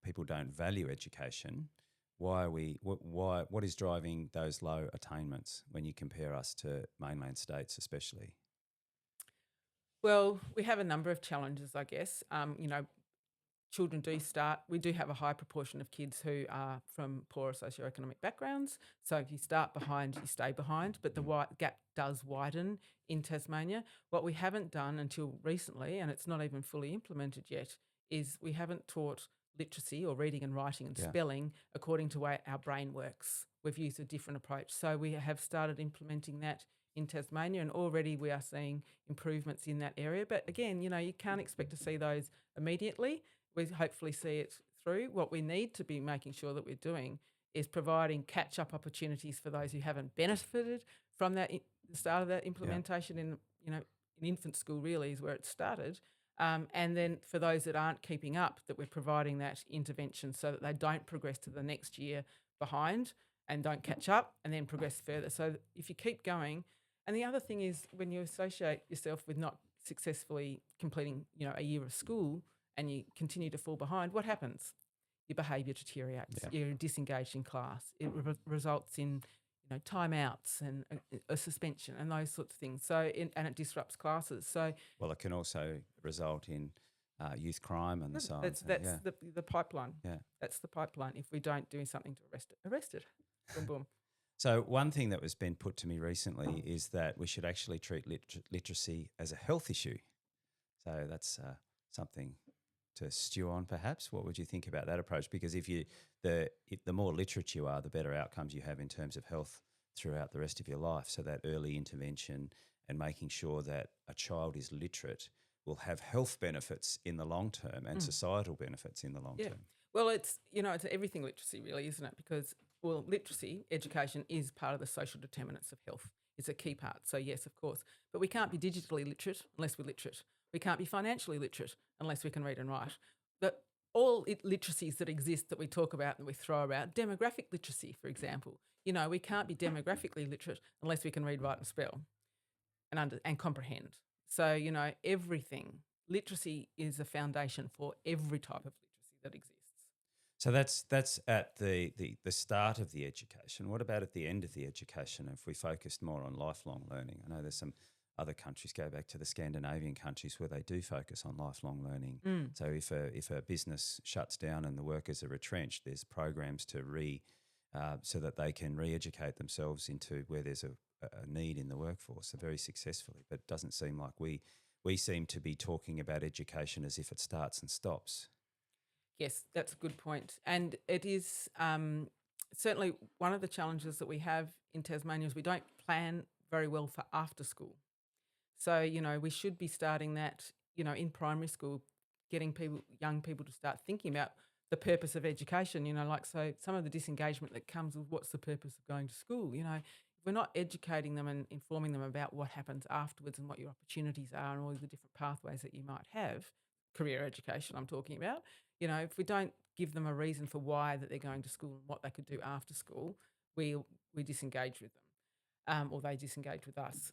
people don't value education, what is driving those low attainments when you compare us to mainland states especially? Well, we have a number of challenges, I guess. You know, children we do have a high proportion of kids who are from poorer socioeconomic backgrounds. So if you start behind, you stay behind, but the gap does widen in Tasmania. What we haven't done until recently, and it's not even fully implemented yet, is we haven't taught literacy or reading and writing and spelling according to the way our brain works. We've used a different approach. So we have started implementing that in Tasmania, and already we are seeing improvements in that area. But again, you know, you can't expect to see those immediately. We hopefully see it through. What we need to be making sure that we're doing is providing catch-up opportunities for those who haven't benefited from that, the start of that implementation in infant school really is where it started. And then for those that aren't keeping up, that we're providing that intervention so that they don't progress to the next year behind and don't catch up and then progress further. So if you keep going, and the other thing is when you associate yourself with not successfully completing, you know, a year of school and you continue to fall behind, what happens? Your behaviour deteriorates. Yeah. You're disengaged in class. It results in, you know, timeouts and a suspension and those sorts of things. So and it disrupts classes. So it can also result in youth crime and so on. That's the pipeline. Yeah, that's the pipeline. If we don't do something to arrest it. Boom, boom. So one thing that was been put to me recently is that we should actually treat literacy as a health issue. So that's something to stew on, perhaps. What would you think about that approach? Because the more literate you are, the better outcomes you have in terms of health throughout the rest of your life. So that early intervention and making sure that a child is literate will have health benefits in the long term and societal benefits in the long term. Well, it's everything literacy really, isn't it? Because literacy, education is part of the social determinants of health. It's a key part. So yes, of course. But we can't be digitally literate unless we're literate. We can't be financially literate unless we can read and write. But all literacies that exist that we talk about and we throw about, demographic literacy, for example, you know, we can't be demographically literate unless we can read, write and spell and comprehend. So, you know, everything, literacy is a foundation for every type of literacy that exists. So that's at the start of the education. What about at the end of the education if we focused more on lifelong learning? I know there's some other countries, go back to the Scandinavian countries, where they do focus on lifelong learning. So if a business shuts down and the workers are retrenched, there's programs to so that they can re-educate themselves into where there's a need in the workforce very successfully, but it doesn't seem like we seem to be talking about education as if it starts and stops. Yes, that's a good point. And it is certainly one of the challenges that we have in Tasmania is we don't plan very well for after school. So, we should be starting that, in primary school, getting young people to start thinking about the purpose of education, like, so some of the disengagement that comes with what's the purpose of going to school, if we're not educating them and informing them about what happens afterwards and what your opportunities are and all the different pathways that you might have, career education I'm talking about, if we don't give them a reason for why that they're going to school and what they could do after school, we disengage with them, or they disengage with us.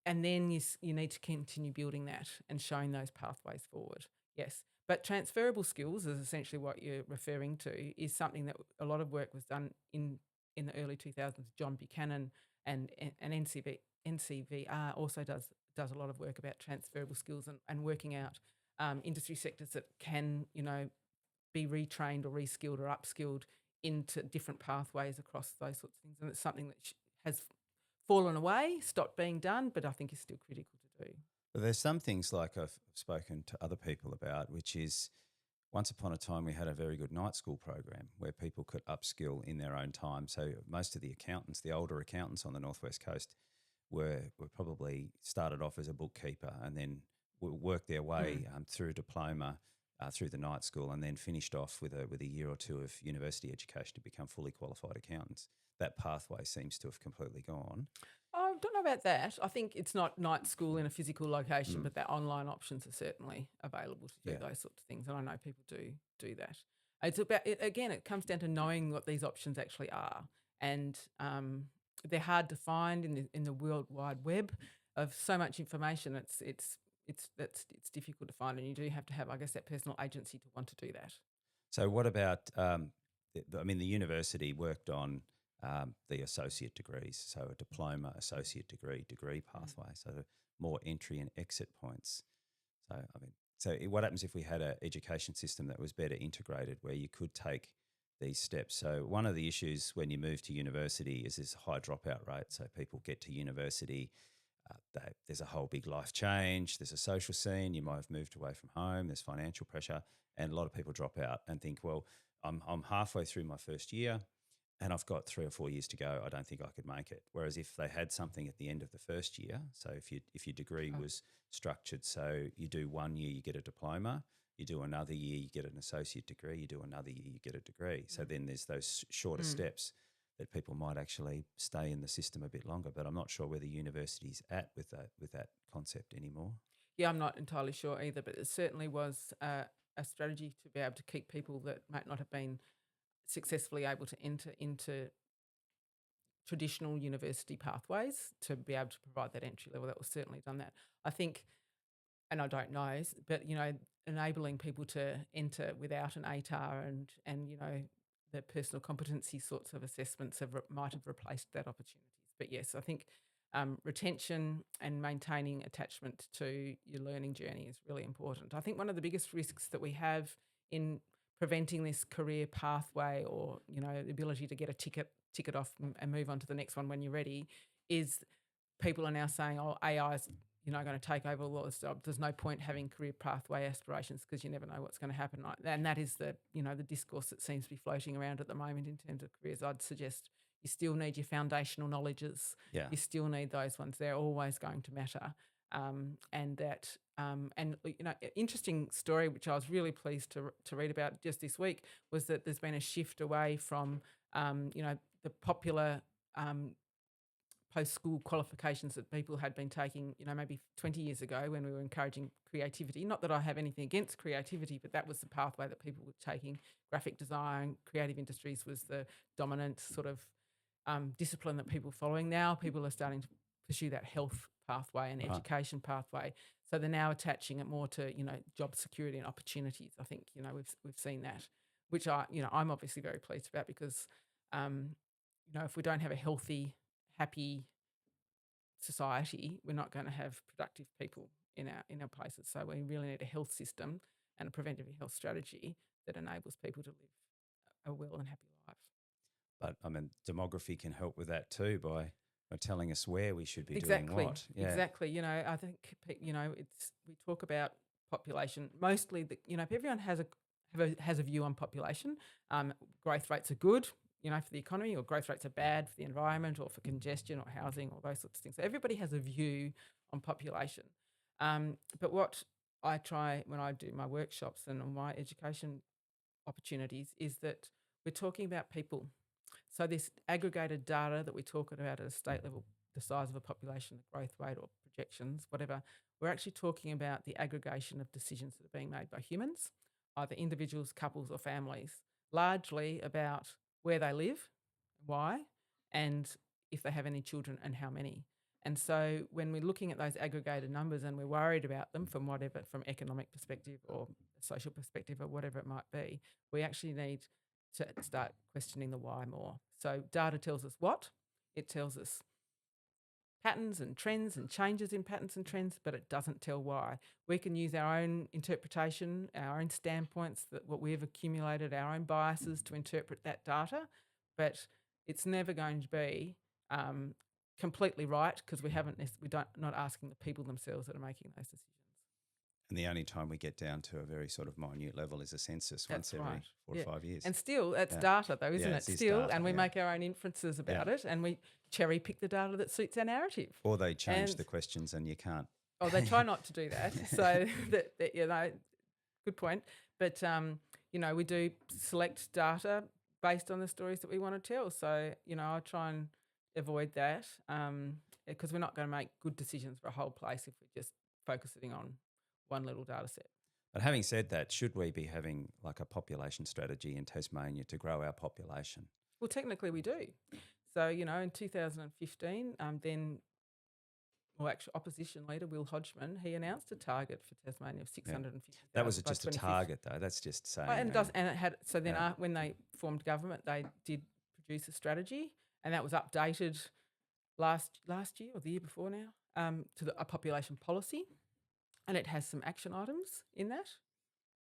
And then you need to continue building that and showing those pathways forward. Yes. But transferable skills is essentially what you're referring to, is something that a lot of work was done in the early 2000s. John Buchanan and NCVR also does a lot of work about transferable skills and working out industry sectors that can, be retrained or reskilled or upskilled into different pathways across those sorts of things. And it's something that has fallen away, stopped being done, but I think is still critical to do. But there's some things like I've spoken to other people about, which is once upon a time we had a very good night school program where people could upskill in their own time. So most of the accountants, the older accountants on the Northwest Coast, were probably started off as a bookkeeper and then worked their way through diploma, through the night school, and then finished off with a year or two of university education to become fully qualified accountants. That pathway seems to have completely gone. I don't know about that. I think it's not night school in a physical location, but their online options are certainly available to do those sorts of things. And I know people do that. It's about again. It comes down to knowing what these options actually are, and they're hard to find in the World Wide Web of so much information. It's difficult to find, and you do have to have, I guess, that personal agency to want to do that. So what about, the university worked on the associate degrees, so a diploma, associate degree pathway, so more entry and exit points. So what happens if we had an education system that was better integrated where you could take these steps? So one of the issues when you move to university is this high dropout rate. So people get to university, there's a whole big life change, there's a social scene, you might have moved away from home, there's financial pressure, and a lot of people drop out and think, well, I'm halfway through my first year and I've got 3 or 4 years to go. I don't think I could make it. Whereas if they had something at the end of the first year, so if your degree was structured, so you do 1 year, you get a diploma, you do another year, you get an associate degree, you do another year, you get a degree. So then there's those shorter steps that people might actually stay in the system a bit longer. But I'm not sure where the university's at with that concept anymore. Yeah, I'm not entirely sure either, but it certainly was a strategy to be able to keep people that might not have been successfully able to enter into traditional university pathways to be able to provide that entry level. That was certainly done that. I think, and I don't know, but enabling people to enter without an ATAR and the personal competency sorts of assessments might have replaced that opportunities. But yes, I think retention and maintaining attachment to your learning journey is really important. I think one of the biggest risks that we have in preventing this career pathway or the ability to get a ticket off and move on to the next one when you're ready is people are now saying, oh, AI is going to take over all this jobs. There's no point having career pathway aspirations because you never know what's going to happen. And that is the discourse that seems to be floating around at the moment in terms of careers. I'd suggest you still need your foundational knowledges. Yeah. You still need those ones. They're always going to matter. Interesting story, which I was really pleased to read about just this week, was that there's been a shift away from, the popular post-school qualifications that people had been taking, maybe 20 years ago when we were encouraging creativity. Not that I have anything against creativity, but that was the pathway that people were taking. Graphic design, creative industries was the dominant sort of discipline that people were following. Now people are starting to pursue that health pathway and education pathway. So they're now attaching it more to, job security and opportunities. I think, we've seen that, which I'm obviously very pleased about because, if we don't have a healthy, happy society, we're not going to have productive people in our places. So we really need a health system and a preventive health strategy that enables people to live a well and happy life. But demography can help with that too by Or telling us where we should be Exactly. doing what. Yeah. Exactly. You know, I think we talk about population mostly. If everyone has a view on population. Growth rates are good, for the economy, or growth rates are bad for the environment, or for congestion, or housing, or those sorts of things. So everybody has a view on population. But what I try when I do my workshops and on my education opportunities is that we're talking about people. So this aggregated data that we talk about at a state level, the size of a population, the growth rate or projections, whatever, we're actually talking about the aggregation of decisions that are being made by humans, either individuals, couples or families, largely about where they live, why, and if they have any children and how many. And so when we're looking at those aggregated numbers and we're worried about them from economic perspective or social perspective or whatever it might be, we actually need to start questioning the why more. So data tells us what? It tells us patterns and trends and changes in patterns and trends, but it doesn't tell why. We can use our own interpretation, our own standpoints, what we've accumulated, our own biases to interpret that data, but it's never going to be completely right because not asking the people themselves that are making those decisions. And the only time we get down to a very sort of minute level is a census That's once every right. 4 or 5 years. And still, that's data though, isn't it? It is Still, data, and we make our own inferences about it, and we cherry pick the data that suits our narrative. Or they change the questions and you can't. Oh, they try not to do that. So good point. But we do select data based on the stories that we want to tell. So I try and avoid that because we're not going to make good decisions for a whole place if we're just focusing on one little data set. But having said that, should we be having like a population strategy in Tasmania to grow our population? Well, technically we do. So, in 2015, actually opposition leader Will Hodgman, he announced a target for Tasmania of 650,000. That was just a target though. That's just saying. When they formed government, they did produce a strategy, and that was updated last year or the year before now to a population policy. And it has some action items in that.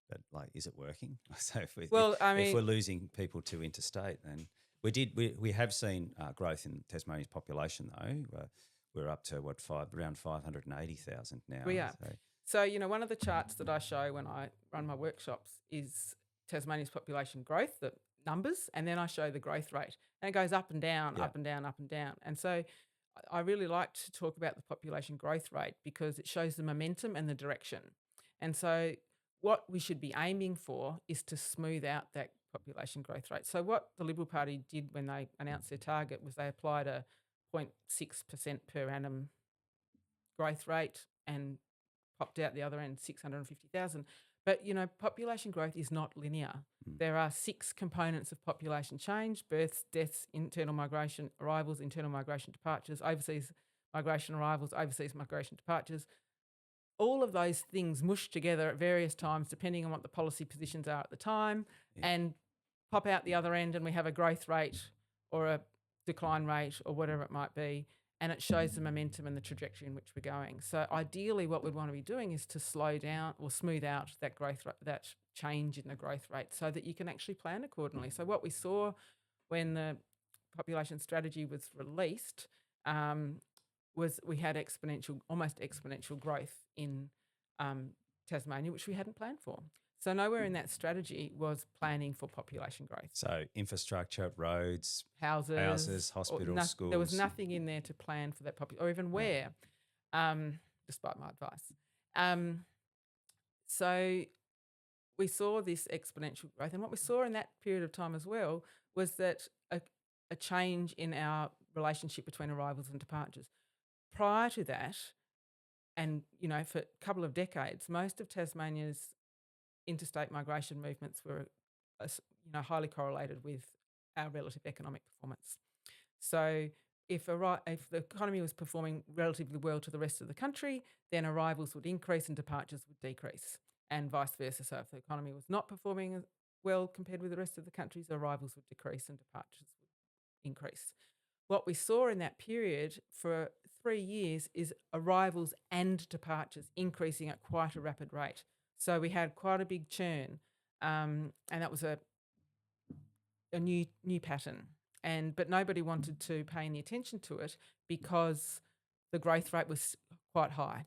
But is it working? So if we're losing people to interstate, then we have seen growth in Tasmania's population though. We're up to around 580,000 now. We are. So one of the charts that I show when I run my workshops is Tasmania's population growth, the numbers, and then I show the growth rate, and it goes up and down, up and down, up and down. And so I really like to talk about the population growth rate because it shows the momentum and the direction. And so what we should be aiming for is to smooth out that population growth rate. So what the Liberal Party did when they announced their target was they applied a 0.6% per annum growth rate and popped out the other end 650,000. But, population growth is not linear. There are 6 components of population change: births, deaths, internal migration arrivals, internal migration departures, overseas migration arrivals, overseas migration departures. All of those things mush together at various times depending on what the policy positions are at the time and pop out the other end, and we have a growth rate or a decline rate or whatever it might be, and it shows the momentum and the trajectory in which we're going. So ideally what we'd want to be doing is to slow down or smooth out that growth that change in the growth rate so that you can actually plan accordingly. So what we saw when the population strategy was released was we had almost exponential growth in Tasmania, which we hadn't planned for. So nowhere in that strategy was planning for population growth. So infrastructure, roads, houses, hospitals, schools. There was nothing in there to plan for that or even where, despite my advice. So we saw this exponential growth. And what we saw in that period of time as well was that a change in our relationship between arrivals and departures. Prior to that, and, for a couple of decades, most of Tasmania's interstate migration movements were, highly correlated with our relative economic performance. So if the economy was performing relatively well to the rest of the country, then arrivals would increase and departures would decrease, and vice versa. So if the economy was not performing well compared with the rest of the countries, arrivals would decrease and departures would increase. What we saw in that period for 3 years is arrivals and departures increasing at quite a rapid rate. So we had quite a big churn, and that was a new pattern. but nobody wanted to pay any attention to it because the growth rate was quite high.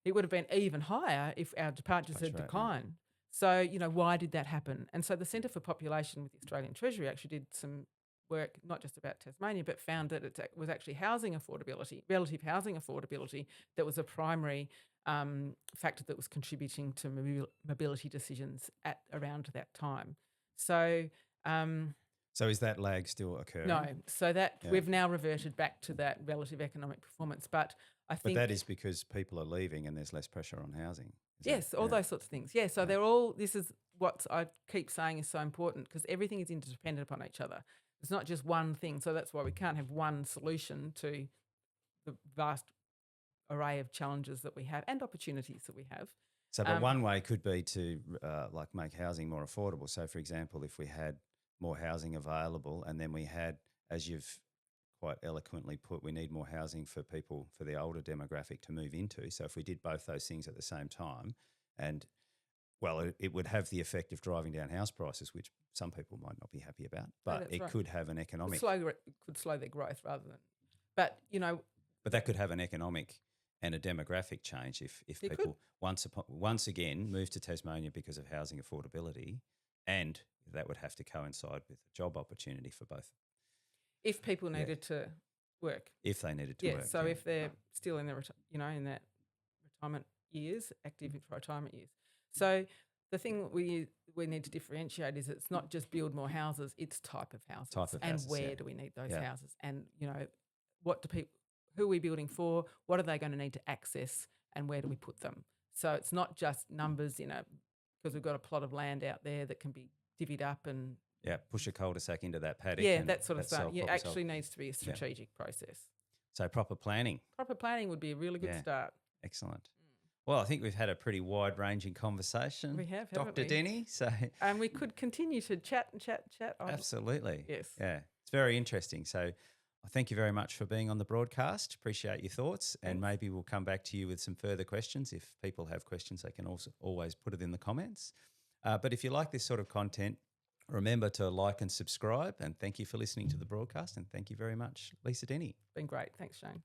It would have been even higher if our departures had declined. So, you know, why did that happen? And so the Centre for Population with the Australian Treasury actually did some work, not just about Tasmania, but found that it was actually housing affordability, relative housing affordability, that was a primary factor that was contributing to mobility decisions at around that time. So, so is that lag still occurring? no. So that we've now reverted back to that relative economic performance, but I think that is because people are leaving and there's less pressure on housing. Yes, all those sorts of things. Yeah, so they're all, this is what I keep saying is so important, because everything is interdependent upon each other. It's not just one thing. So that's why we can't have one solution to the vast array of challenges that we have and opportunities that we have. So, but one way could be to like make housing more affordable. So, for example, if we had more housing available and then we had, as you've quite eloquently put, we need more housing for people, for the older demographic to move into. So if we did both those things at the same time, and well, it would have the effect of driving down house prices, which some people might not be happy about, but it could have an economic... could slow their growth rather than... But, you know... But that could have an economic and a demographic change if people once again move to Tasmania because of housing affordability, and that would have to coincide with a job opportunity for both. If people needed to work. If they needed to work. So if they're still in their, in that retirement years, active retirement years. So the thing we need to differentiate is it's not just build more houses, it's type of houses. Where do we need those houses? And, you know, who are we building for? What are they going to need to access, and where do we put them? So it's not just numbers, you know, because we've got a plot of land out there that can be divvied up and... Yeah, push a cul-de-sac into that paddock. Yeah, that sort of stuff. Yeah, actually needs to be a strategic process. So proper planning. Proper planning would be a really good start. Excellent. Well, I think we've had a pretty wide-ranging conversation. We have, Dr. Denny. And we could continue to chat and chat. Absolutely. Yes. Yeah, it's very interesting. So thank you very much for being on the broadcast. Appreciate your thoughts. Thanks. And maybe we'll come back to you with some further questions. If people have questions, they can also always put it in the comments. But if you like this sort of content, remember to like and subscribe. And thank you for listening to the broadcast. And thank you very much, Lisa Denny. Been great. Thanks, Shane.